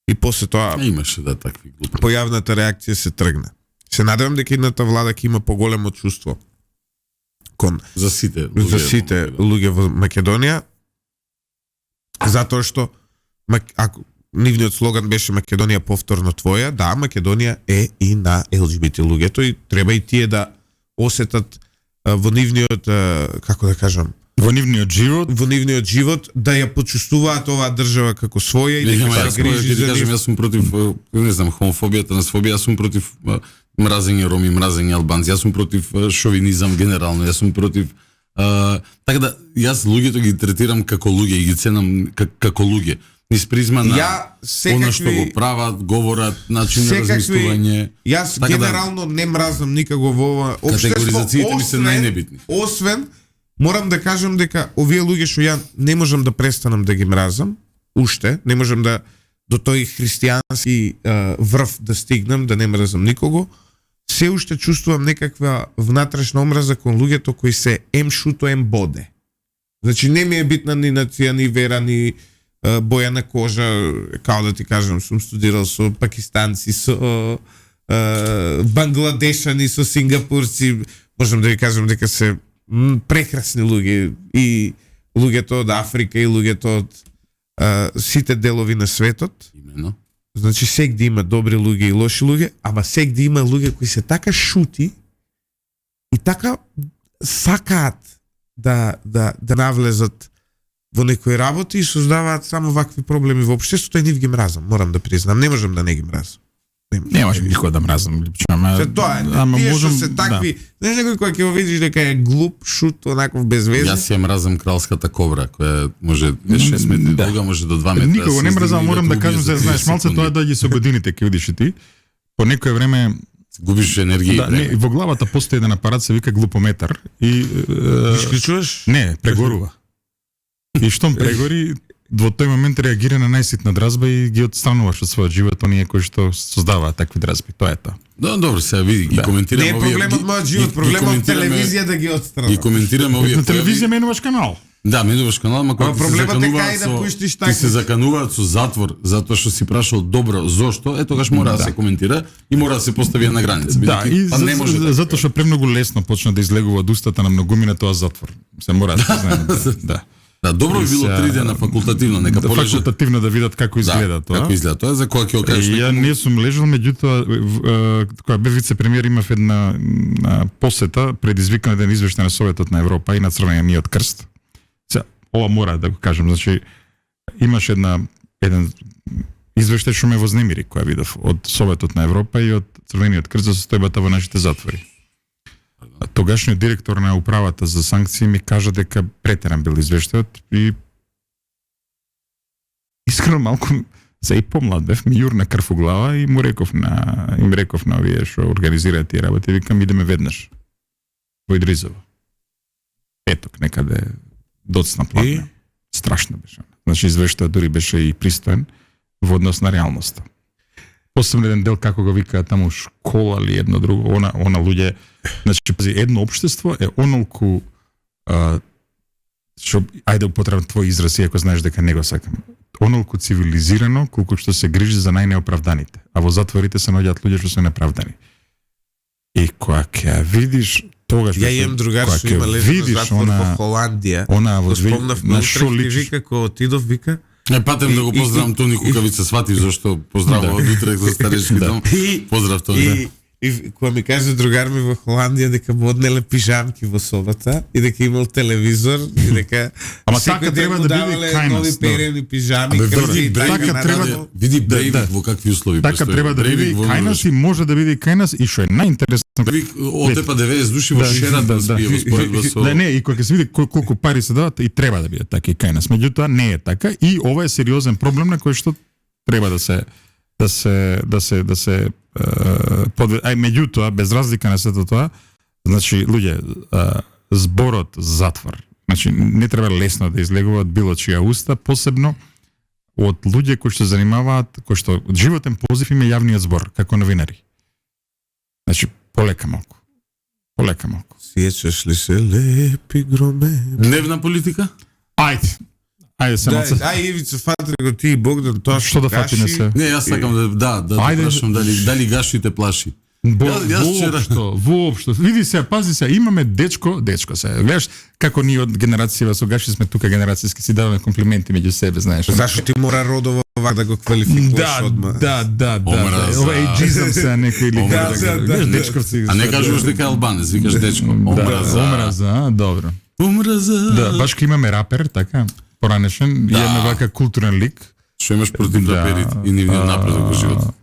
И после тоа имаше такви глупости. Појавната реакција се тргна. Се надевам дека едната влада ќе има поголемо чувство за сите луѓе во Македонија, затоа што ако нивниот слоган беше Македонија повторно твоја, да, Македонија е и на ЛГБТ луѓето и треба и тие да осетат во нивниот, како да кажам, Во нивниот живот, во нивниот живот, да ја почувствуваат оваа држава како своја и Не, дека јас се грижи за кажам, нив. јас сум против, не знам, хомофобијата, насфобија, јас сум против мразење роми, мразење албанци, јас сум против шовинизам генерално, јас сум против така да јас луѓето ги третирам како луѓе и ги ценам како луѓе. Низ призма на она што го прават, говорат, начин на размислување. Јас Така да- генерално не мразам никаго во ова општество, Категоризациите ми се најнебитни. Освен морам да кажам дека овие луѓе што ја не можам да престанам да ги мразам, уште не можам да до тој христијански врв да стигнам, да не мразам никого. Се уште чувствувам некаква внатрешна омраза кон луѓето кои се ем шуто ем боде. Значи не ми е битна ни нација, ни вера, ни боја на кожа, као да ти кажам, сум студирал со пакистанци, со бангладешани, со сингапурци, можам да ви кажам дека се прекрасни луѓе и луѓето од Африка и луѓето од сите делови на светот. Именно. Значи сегде има добри луѓе и лоши луѓе, ама сегде има луѓе кои се така шути и така сакаат да навлезат во некои работи и создаваат само вакви проблеми во општеството и нив ги мразам, морам да признам, не можам да не ги мразам. не можам никога да мразам липче, ама Се тоа е, ама тие можам што се такви, знаеш некој кој ќе го видиш дека е глуп, шут, онаков без везе. Јас ја мразам кралската кобра, која може 6 метри долга, може до 2 метра. Никого не мразам, морам да кажам, за знаеш, малце тоа доаѓа со годините ќе видиш и ти. По некое време губиш енергија. да, не, во главата постои еден апарат се вика глупометар и Исклучуваш? не, прегорува. И штом прегори, во тој момент реагира на најситна дразба и ги отстрануваш од својот живот оние кои што создаваат такви дразби. Тоа е тоа. Да, добро, сега види, ги Да. коментираме Не е проблемот мојот живот, проблемот телевизија да ги Ги отстрана. коментираме овие На појави. телевизија менуваш канал. Да, менуваш канал, ма кога Ама ти се проблемот е закануваат кај да со пуштиш ти такви. се закануваат со затвор затоа што си прашал добро зошто, тогаш мора да се коментира и мора да се постави на граница. Да, Бидејќи, и па не може така. затоа што премногу лесно почна да излегува од устата на многумина тоа затвор. Се мора да се знае. Да. Да, добро би било Сега- 3 дена факултативно, нека Да, полежат. факултативно да видат како изгледа тоа. Како изгледа тоа, за кога ќе го кажеш. Ја не сум лежал, меѓутоа кога бев вице-премиер имав една посета предизвикана еден извештај на Советот на Европа и на Црвениот крст. Сега, ова мора да го кажам, значи имаш еден извештај што ме вознемири која видов од Советот на Европа и од Црвениот крст за состојбата во нашите затвори. Тогашниот директор на управата за санкции ми кажа дека претеран бил извештајот и искрено малку за и помлад бев, ми јурна крв у глава и им реков на овие што организираат тие работи, викам идеме веднаш во Идризово. Петок некаде доцна платна. Страшно беше. Значи извештајот дури беше и пристоен во однос на реалноста. Посебно еден дел како го викаат таму школа или едно друго, она луѓе, значи пази, едно општество е онолку што ајде употребам твој израз иако знаеш дека не го сакам. Онолку цивилизирано колку што се грижи за најнеоправданите, а во затворите се наоѓаат луѓе што се неправдани. И кога ќе видиш тогаш Ја имам другар што има лежен на затвор во Холандија. Она во Го спомнав на на шо утре, личиш? вика кога отидов, вика Патем да го поздравам Тони Кукавица, свати зашто поздравува од утре за старешки дом. Поздрав Тони. И кога ми каже другар ми во Холандија дека му однеле пижамки во собата и дека имал телевизор и дека Ама секој така ден треба му да биде давале кајност, нови да. перени пижами, Абе, крзи види и Брейвик, така треба да- види Брейвик да. во какви услови Така постои. треба да биде Брейвик во кајност и може да биде кајност и што е најинтересно Брейвик отепа 90 души во Шератон спие во споредба со Да, не, и кога ќе се види колку пари се дават, и треба да биде така и кајност. Меѓутоа не е така и ова е сериозен проблем на кој што треба да се меѓутоа без разлика на сето тоа, значи луѓе, зборот затвор, значи не треба лесно да излегува од било чија уста, посебно од луѓе кои што занимаваат, кои што животен позив има јавниот збор како новинари. Значи полека малку. Сјечаш ли се лепи громе? дневна политика? Ајде се малце. Ај Ивица, фати го ти и Богдан, тоа Што да фатиме гаши. се? Не, јас сакам да Ајде. прашам дали гашите плаши. Јас Воопшто. Види се, пази се, имаме дечко се. Гледаш како ние од генерацијава со Гаши сме тука генерацијски си даваме комплименти меѓу себе, знаеш. Зашто ти мора родово вак да го квалификуваш одма? Да. Омраза. Ова ејджизам се некој или Омраза, да. Дечковци. А не кажуваш дека е албанец, викаш дечко. Омраза. Омраза, добро. Омраза. Да, баш ка имаме рапер, така, поранешен, Да. и имаме вака културен лик. Што имаш против Да. раперите и нивниот напредок во животот?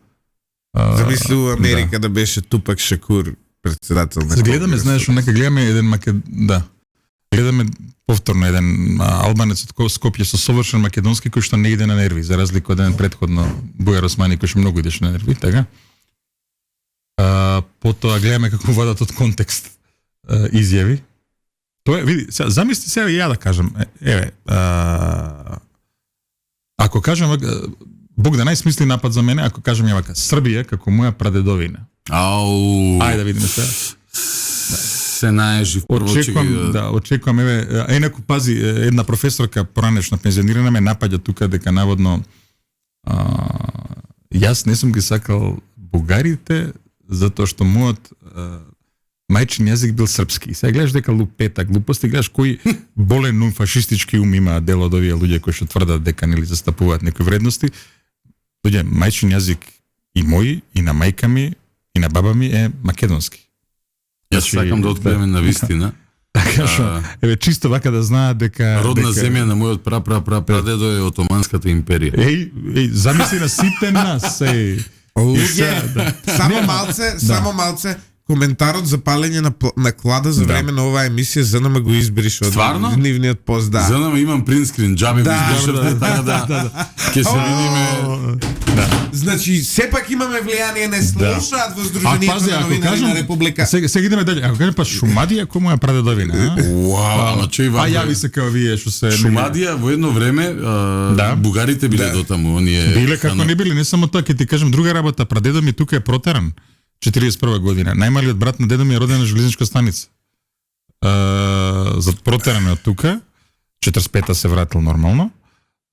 Замисли у Америка да беше Тупак Шакур председател на Гледаме, Конгрес. знаеш, нека гледаме еден да. Гледаме повторно еден албанец од Скопје со совршен македонски кој што не иде на нерви, за разлика од еден претходно Бујар Османи кој што многу идеше на нерви, така? Потоа гледаме како вадат од контекст изјави. Тоа е, види, сега, замисли сега и ја да кажам, еве, ако кажам, Бог да најсмисли напад за мене, ако кажам ја вака, Србија како моја прадедовина. Ау. Ајде да видиме сега. Се наежив прво Очекувам, еве, инаку пази, една професорка поранешно пензионирана ме напаѓа тука дека наводно јас не сум ги сакал бугарите затоа што мојот мајчин јазик бил српски. И сега гледаш дека лупета глупости, гледаш кој болен ум фашистички ум има дел од овие луѓе кои што тврдат дека нели застапуваат некои вредности. Луѓе, мајчин јазик и мој, и на мајка ми, и на баба ми е македонски. Јас сакам да откриеме на вистина. Така што, еве чисто вака да знаат дека Родна земја на мојот прадедо е Отоманската империја. Еј, замисли на сите нас, еј. Луѓе, само малце, коментарот за палење на клада за време на оваа емисија ЗНМ го избриш од Стварно? нивниот пост, да. ЗНМ имам принтскрин, џабе го избришавте, така да ќе се видиме. Значи, сепак имаме влијание, не слушаат во Сдруженијето на новинари на Република. Сега идеме дале. Ако кажем па Шумадија кој моја прадедовина, Уау, ама че Иван. јави се као вие што се Шумадија во едно време бугарите биле дотаму, оние биле како не биле, не само тоа, ќе ти кажам друга работа, прадедо ми тука е протеран 41 година. Најмалиот брат на дедо ми е роден на железничка станица. За протеран од тука, 45-та се вратил нормално,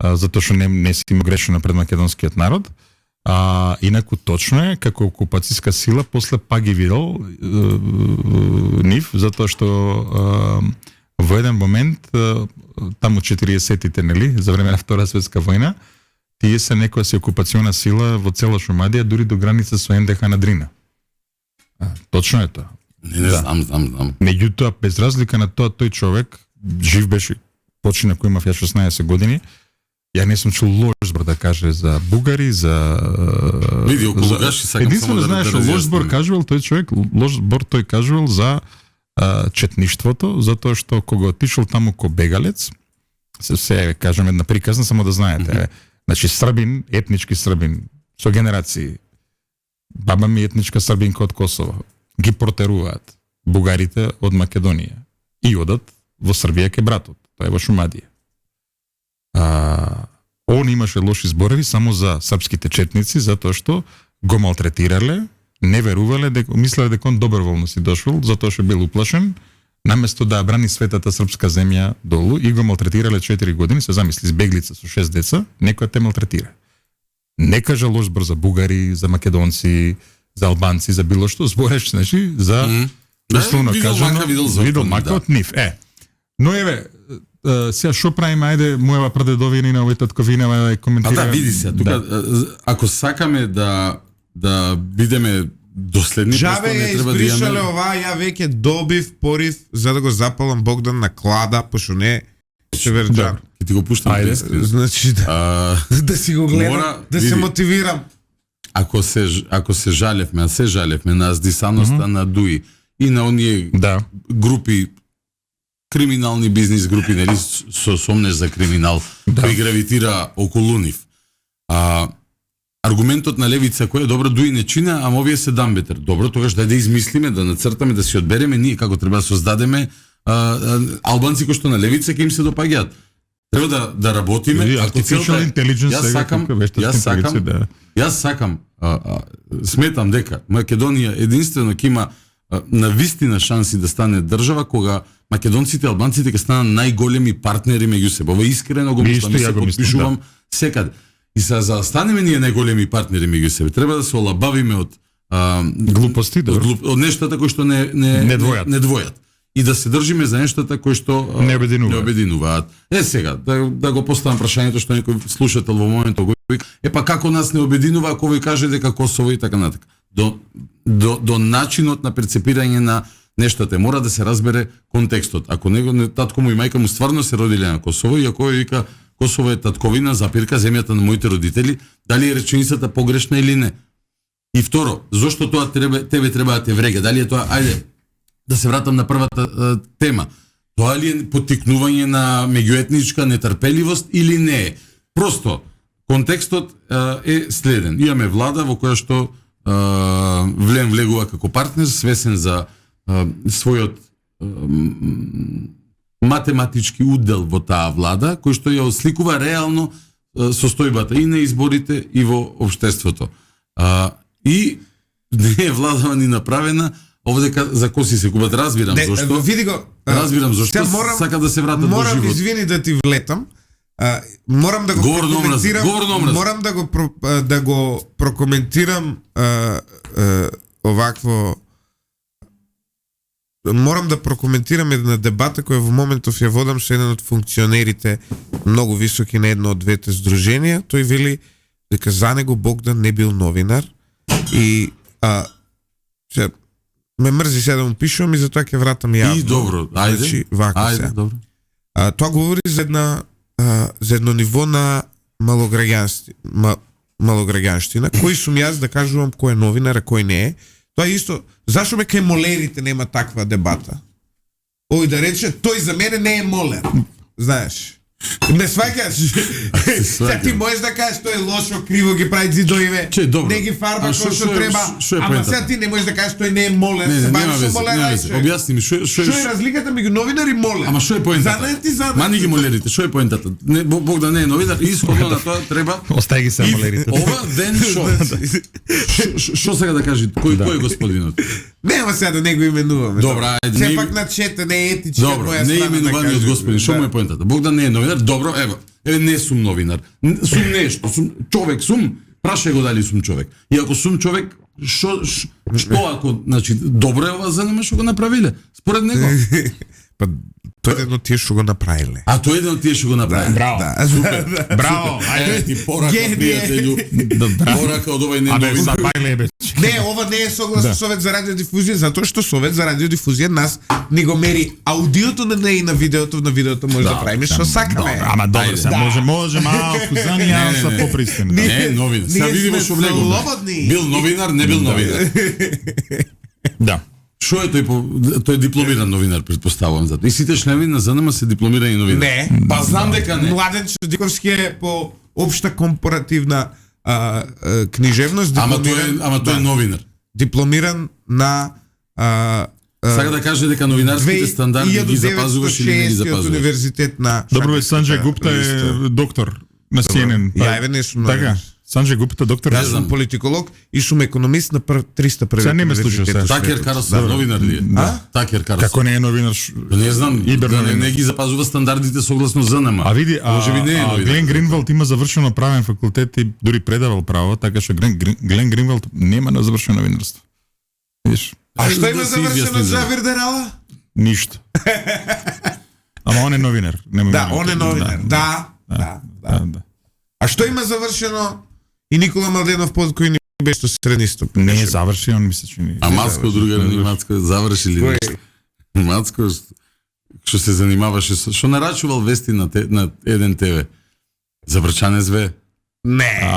затоа што не си има грешено пред македонскиот народ. Инаку точно е, како окупацијска сила, после пак ги видел нив, затоа што во еден момент, таму 40-тите, нели, за време на Втора светска војна, тие се некоја си окупациона сила во цела Шумадија, дури до граница со НДХ на Дрина. Точно е тоа. Не знам. Меѓутоа, без разлика на тоа, тој човек, жив беше, почина кој имав ја 16 години, ја не сум чул Ложбор да каже за бугари, за... Види, околу гаши сакам единствено само да знаеш, Ложбор кажувал тој човек, Ложбор тој кажувал за четништвото, затоа што кога отишол таму ко бегалец, се кажам една приказна, само да знаете, значи србин, етнички србин, со генерации, баба ми етничка србинка од Косово, ги протеруваат бугарите од Македонија и одат во Србија ке братот, тоа е во Шумадија. Он имаше лоши зборови само за српските четници, затоа што го малтретирале, не верувале, мислеле дека он доброволно си дошол, затоа што бил уплашен, наместо да брани светата српска земја долу и го малтретирале 4 години, се замисли с беглица со 6 деца, некој те малтретира. Не кажа лош збор за бугари, за македонци, за албанци, за било што, збореш, значи, за условно кажано, видел мака од нив. Но еве, сега што правиме, ајде, мојава прадедовина и на овој татковина коментира. Види се, тука, ако сакаме да бидеме доследни, Джабе ја избришале оваа, ја веќе добив порив за да го запалам Богдан на клада, пошто не Северџан. Ќе ти го пуштам прескрин. Значи да си го гледам, да се мотивирам. Ако се жалевме, се жалевме на аздисаноста на Дуи и на оние групи, криминални бизнис групи, нели, со сомнеш за криминал, кој гравитира околу нив. Аргументот на левица кој е добро, Дуи не чина, ама овие се дамбетер. Добро, тогаш да измислиме, да нацртаме, да си одбереме ние како треба да создадеме албанци кои што на левица ќе им се допаѓаат. Треба да работиме. Artificial intelligence Јас сакам, сметам дека Македонија единствено ќе има на вистина шанси да стане држава кога македонците и албанците ќе станат најголеми партнери меѓу себе. Ова искрено го мислам, се подпишувам секаде. И за да станеме ние најголеми партнери меѓу себе, треба да се олабавиме од глупости, од нештата кои што не двојат. И да се држиме за нештата кои што не обединуваат. Сега, да го поставам прашањето што некој слушател во моментот го вика, па како нас не обединува ако ви каже дека Косово и така натака. До начинот на перцепирање на нешто те мора да се разбере контекстот. Ако него татко му и мајка му стварно се родиле на Косово и ако вика Косово е татковина, запирка земјата на моите родители, дали е реченицата погрешна или не? И второ, зошто тоа тебе треба да те врега? Дали е тоа, ајде, да се вратам на првата тема. Тоа ли е поттикнување на меѓуетничка нетрпеливост или не е? Просто, контекстот е следен. Имаме влада во која што влегува како партнер, свесен за својот математички удел во таа влада, кој што ја осликува реално состојбата и на изборите и во општеството. И не е владава ни направена, овде за коси се губат, разбирам зошто. Види го. Разбирам зошто сака да се вратат до живот. Морам, извини да ти влетам. Морам да го прокоментирам. Морам да го прокоментирам овакво. Морам да прокоментирам една дебата која во моментов ја водам со еден од функционерите многу високи на едно од двете здруженија. Тој вели дека за него Богдан не бил новинар и ме мрзи сега да му пишувам и затоа ќе вратам јавно. И добро, ајде. Значи, ајде, добро. Тоа говори за едно ниво на малограѓанштина, кој сум јас да кажувам кој е новинар, а кој не е. Тоа е исто, зашо ме кај молерите нема таква дебата? Ој да рече, тој за мене не е молер. Знаеш? Не сваќаш? Сега ти можеш да кажеш тој е лошо, криво ги прави зидовиве, не ги фарба кој што треба, ама сега ти не можеш да кажеш тој не е молер. Нема везе. Објасни ми што е разликата меѓу новинар и молер? Ама што е поентата? Мани ги молерите, што е поентата? Богдан не е новинар, исходно на тоа треба. Остај ги се молерите. Ова ден што сега да кажи, кој е господинот? Нема сега да не го именуваме. Добра, ајде. Сепак на чета не е етичка моја страна. Не е именуваниот господин, што му е поентата? Богдан не е новинар. Добро, ево, не сум новинар. Сум нешто, сум човек, прашај го дали сум човек. И ако сум човек, што ако, значи, добро е ова занема што го направиле, според него. Па тој еден од тие што го направиле. А тој еден од тие што го направиле. Браво. Супер. Браво. Ајде ти порака, пријателju. Порака од овој не новинар. Не, ова не е согласно Совет за радиодифузија, затоа што Совет за радиодифузија нас ни го мери аудиото на видеото, може да правиме што сакаме. Ама добро, се може малку за нијанса попристина. Не, новинар. Сега видиме што влегува. Бил новинар, не бил новинар. Да. Што е тој дипломиран новинар, претпоставувам затоа. И сите членови на ЗНМ се дипломирани новинари. Не, па знам дека не. Младен Чудиковски е по општа компаративна книжевност. Ама тој е новинар. Дипломиран на сака да каже дека новинарските стандарди ги запазуваш или не ги запазуваш. Универзитет на Добро, Санџај Гупта е доктор на CNN. Ја не сум така. Санџај Гупта доктор. Јас сум политиколог и сум економист на 300 први. Сега не ме слушаш сега. Такер Карлсон новинар ли е? Такер Карлсон. Како не е новинар? Не знам, не ги запазува стандардите согласно ЗНМ. А види, можеби не е новинар. Глен Гринвалд има завршено правен факултет и дури предавал право, така што Глен Гринвалд нема на завршено новинарство. Видиш? А што има завршено Завир Дерала? Ништо. Ама он е новинар. Да, он е новинар. Да. А што има завршено и Никола Младенов под кој ни беше средни ступен? Не е завршен, он мисля, че не. А Мацко другар ни Мацко завршили нешто. Мацко што се занимаваше што нарачувал вести на еден ТВ. Заврчанец ве? Не.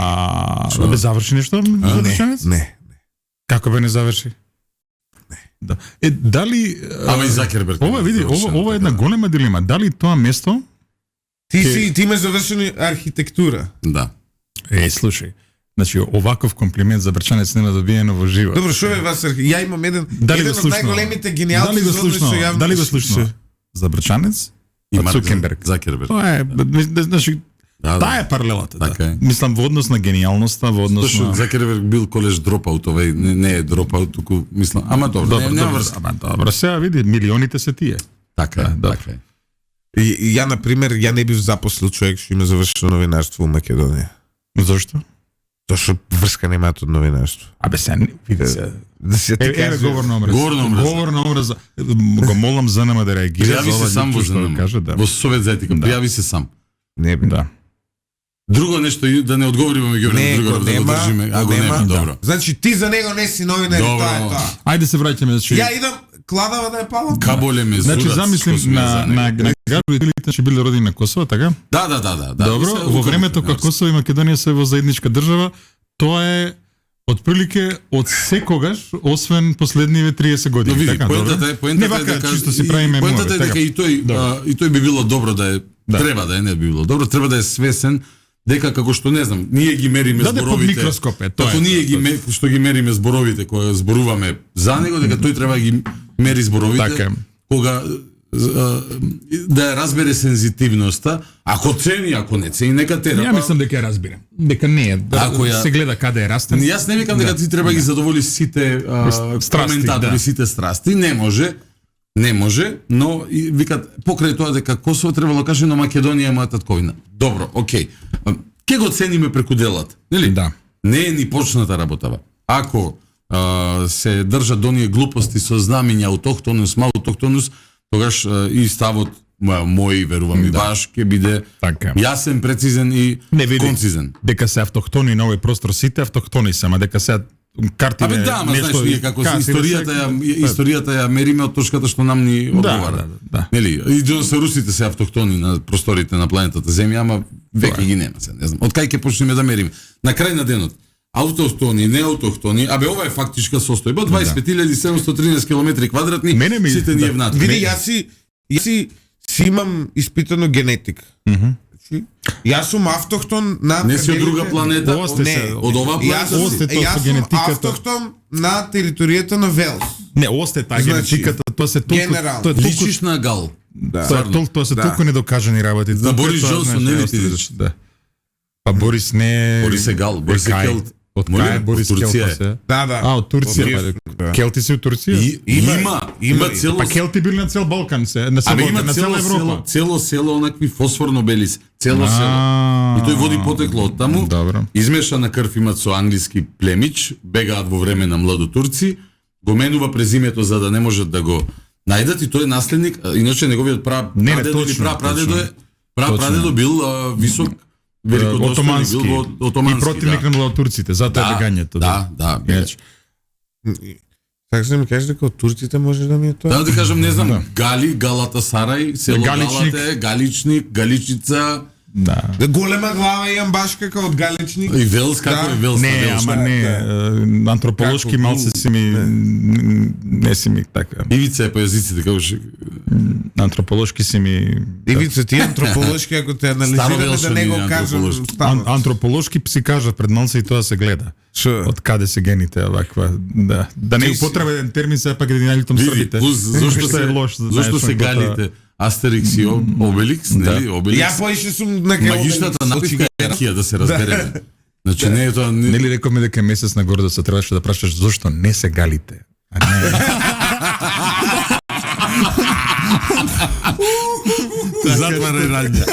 Бе заврши нешто? Не. Како бе не заврши? Да. Дали Ама и Закерберг. Ова е една голема дилема. Дали тоа место ти имаш завршено архитектура? Да. Слушај. Значи оваков комплимент за Брчанец нема добиено во живот. Добро, што е вас? Ја имам еден од најголемите гениалци за Дали го слушнал? За Брчанец и Цукерберг. Закерберг. Тоа е, значи таа е паралелата. Така е. Мислам во однос на гениалноста, во однос на Закерберг бил колеш дропаут, овој не е дропаут, туку мислам. Ама добро, нема врска. Ама добро, сега види, милионите се тие. Така е. И ја, например, ја не бив запослил човек што има завршено новинарство во Македонија. Зошто? Зашто врска немаат од новинарство. Абе се види се. Да се ти кажа. Говор на омраз. Го молам ЗНМ да реагира. Пријави се сам во ЗНМ. Во Совет за етика. Пријави се сам. Не бе. Да. Друго нешто да не одговориме меѓу другар да го држиме. А го нема, добро. Значи ти за него не си новинар, тоа е тоа. Ајде се враќаме. Ја идам, кладава да е пала? Каболе ме Значи зудац, замислим што сме ја на занели. градовите ќе биле родени на Косово, така? Да. Добро, Се во времето укажуваме, кога Косово и Македонија се во заедничка држава, тоа е отприлике од секогаш, освен последниве 30 Но години. види, така, поентата е, Не вака, чисто си правиме поентата е муаве, дека така. и тој би било добро да е, Да. треба да е, не би било добро, треба да е свесен дека како што не знам, ние ги мериме Да, под зборовите. микроскоп е, тоа Како е, ние ги што ги мериме зборовите кои зборуваме за него, дека тој треба да ги мери зборовите. Така е. Кога да ја разбере сензитивноста, ако цени, ако не цени, нека тера. Ја мислам дека ја разбирам. Дека не е, Ако ја- се гледа каде е растен. Јас не викам дека ти треба да ги задоволи сите Страсти, коментатори, да. сите страсти. Не може, но и викат покрај тоа дека Косово требало да каже, но Македонија е моја татковина. Добро, окей. Ке го цениме преку делата, нели? Да. Не е ни почната работава. Ако се држат до оние глупости со знамења аутохтонус, малоутохтонус, тогаш и ставот мој, верувам и ваш, ќе биде Така. јасен, прецизен и Не види. концизен. Дека се автохтони на овој простор, сите автохтони се, ама дека се картиве Абе да, ама знаеш нешто ние како картиве историјата ја мериме од точката што нам ни одговара. да. Нели? И русите се автохтони на просторите на планетата Земја, ама веќе ги нема се, не знам. Од кај ќе почнеме да мериме? На крај на денот, аутохтони, неаутохтони, абе ова е фактичка состојба, 25.713 километри квадратни, Мене ми- сите ние да. внатре. Види, јас си имам испитано генетика. Значи, јас сум автохтон на Не си од друга пределите- планета, Осте се, од оваа Јас планета. сум, Осте тоа со јас сум генетиката. автохтон на територијата на Велс. Не, осте таа Значи, генетиката, тоа се толку генерално. тоа е толку Личиш на гал. тоа се Да. толку недокажани работи. За Толку е Борис тоа, Джонсон, знаеш, не ли осте, ти видиш? Да. Па Борис не Борис е гал, Борис е кај? келт. Од Моли, кај е од Борис Турција Келт е. се? Да, да. А, од Турција. Од па, да. Келти се од Турција? Има и- цело Па Келти били на цел Балкан се, на цел Абе Балкан, има на цела цело Европа. село онакви фосфорно белис, цело село. И тој води потекло од таму. Добро. Измешана крв имат со англиски племич, бегаат во време на младо турци, го менува презимето за да не можат да го најдат и тој е наследник, иначе неговиот Не, прадедо или точно, прапрадедо е точно. прапрадедо бил висок великодостоен Отомански. бил во отомански. И противник на младотурците, затоа е бегањето. Да. Иначе, Така се ми кажеш дека од турците може да ми е тоа? Да ти кажам, не знам, Гали, Галата Сарај, село Галичник. Галата е, Галичник, Галичица, да. Да, голема глава имам баш како од Галичник. и Велс, како Да. е Велс? Не, на Велс? ама не, антрополошки Како? малце си ми не си ми така. Ивица е по јазиците, како ше... Антрополошки си ми Ивица, ти антрополошки, ако те анализираме да Старовелшани не го кажам. антрополошки. станот. антрополошки си кажат пред малце и тоа се гледа. Шо? Од каде се гените оваква, да. Да не Ти си- употребен термин се пак да ги најлитам Види, срдите. плюс, зошто е лош, зошто знаеш, се тоа- галите Астерикс и Обеликс, нели? Ја Обеликс. поише сум на крај. Магичната напивка е ракија, да се разбереме. Значи не е тоа... Нели рековме дека е месец на гордост, требаше да прашаш зошто не се галите. А не. Затварај рања.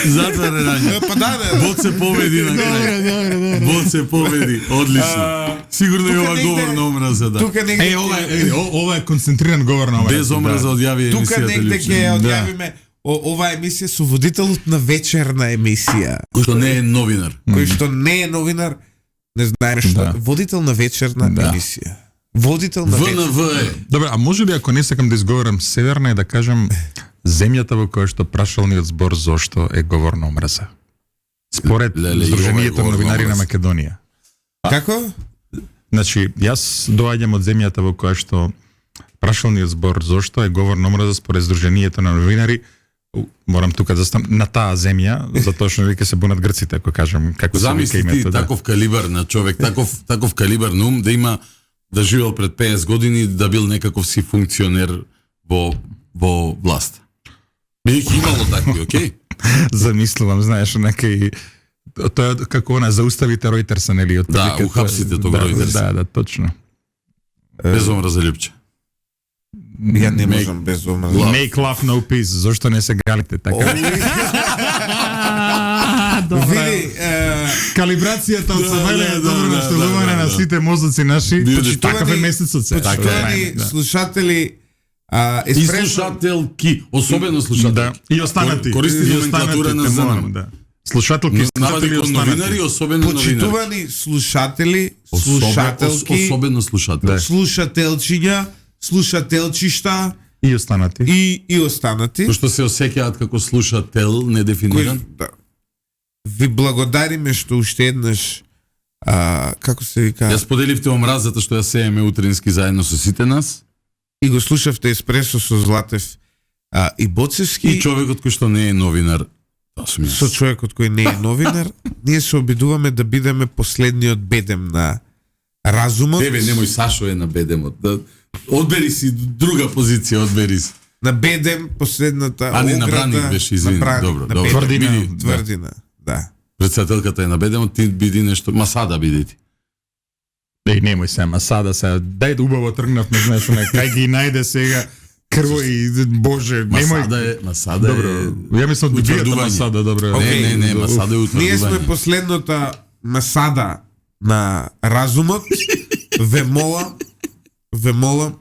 Затварај рања. Па да, Бот се победи на крај. Бот се победи, одлично. Сигурно и тука ова негде- говор на омраза, да. тука негде Ова е концентриран говор на омраза. Без омраза одјави тука емисијата негде лично. ќе одјавиме ова емисија со водителот на вечерна емисија, Кој што не е новинар. кој што не е новинар, не знае што. Да. Водител на вечерна Да. емисија. Водител на вечерна. ВНВ е. Добре, а може ли ако не сакам да изговорам северна и да кажам земјата во која што прашалниот збор зошто е говор на омраза? Според Леле, и ова е Сдруженијето говор на новинари на омраза. Македонија. Како? Значи, јас доаѓам од земјата во која што прашалниот збор зошто е говор на омраза според Сдруженијето на новинари. Морам тука да стам на таа земја, затоа што веќе се бунат грците ако кажам како се вика Замисли ти името. Да. таков калибар на човек, таков калибар на ум, да има да живел пред 50 години, да бил некаков си функционер во власт. Бидејќи имало такви, окей? Замислувам, знаеш, некај тоа е како она зауставите Ројтерса, нели, од Да, ухапсите тог Ројтерс. Да, точно. Без омраза Лјупче. Ја не можам без омраза. Лав. Make love no peace, зошто не се галите така? Види, Калибрацијата од Савеле е добро да, наштелување на сите мозоци наши. Биде, Такав е месецот се. почитувани Да. слушатели, И еспресо слушателки, особено Да, слушателки. и останати. Користи И номенклатура на останати, ЗНМ. молам, да. Слушателки, Навади слушатели и кон новинари, останати. особено новинари. почитувани слушатели, слушателки, Особено слушатели. Да. слушателчиња, слушателчишта И останати. и останати. Кои што се осеќаат како слушател, недефиниран. Да. Ви благодариме што уште еднаш како се вика, Ја споделивте омразата што ја сееме утрински заедно со сите нас. и го слушавте Еспресо со Златев и Боцевски. И човекот кој што не е новинар. Тоа сум јас. Со човекот кој не е новинар, ние се обидуваме да бидеме последниот бедем на разумот. Тебе немој Сашо е на бедемот. Да, одбери си друга позиција, одбери си. На бедем последната А не, на ограда, браник беше, извини. на браник, Добро, на добро. бедем. Тврдина. Биди, Тврдина, да. Председателката е на бедемот, ти биди нешто, Масада биди ти. Немој се, Масада се. Дај да убаво тргнавме, знаеш, кај ги најде сега крво и Боже, немој. Масада Добро, ја мислам да бијата утврдување. Масада, добро. Не, не, Масада е Ние сме утврдување. последната Масада на разумот. Ве молам,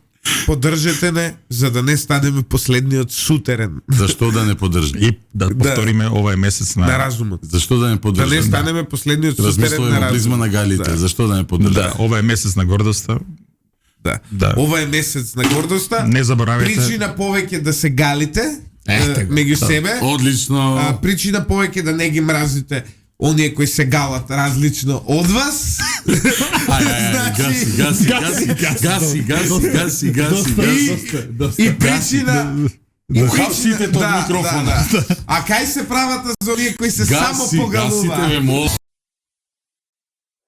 поддржете не, за да не станеме последниот сутерен Зашто да не поддржи? И да повториме, ова е месец на на... разумот. Зашто да не Да поддржи? не станеме последниот сутерен на Размислуваме разумот. близма на галите. Да. Зашто да не поддржи? Да, ова е месец на гордоста. Да. Да. Ова е месец на гордоста. Не заборавајте. Причина повеќе да се галите Ехте го. меѓу Да. себе. Одлично. Причина повеќе да не ги мразите оние кои се галат различно од вас. Гаси. И причина Ухапсите тоа да, микрофона. да. А кај се правата за оние кои се само Гасите погалуваат? ме мол.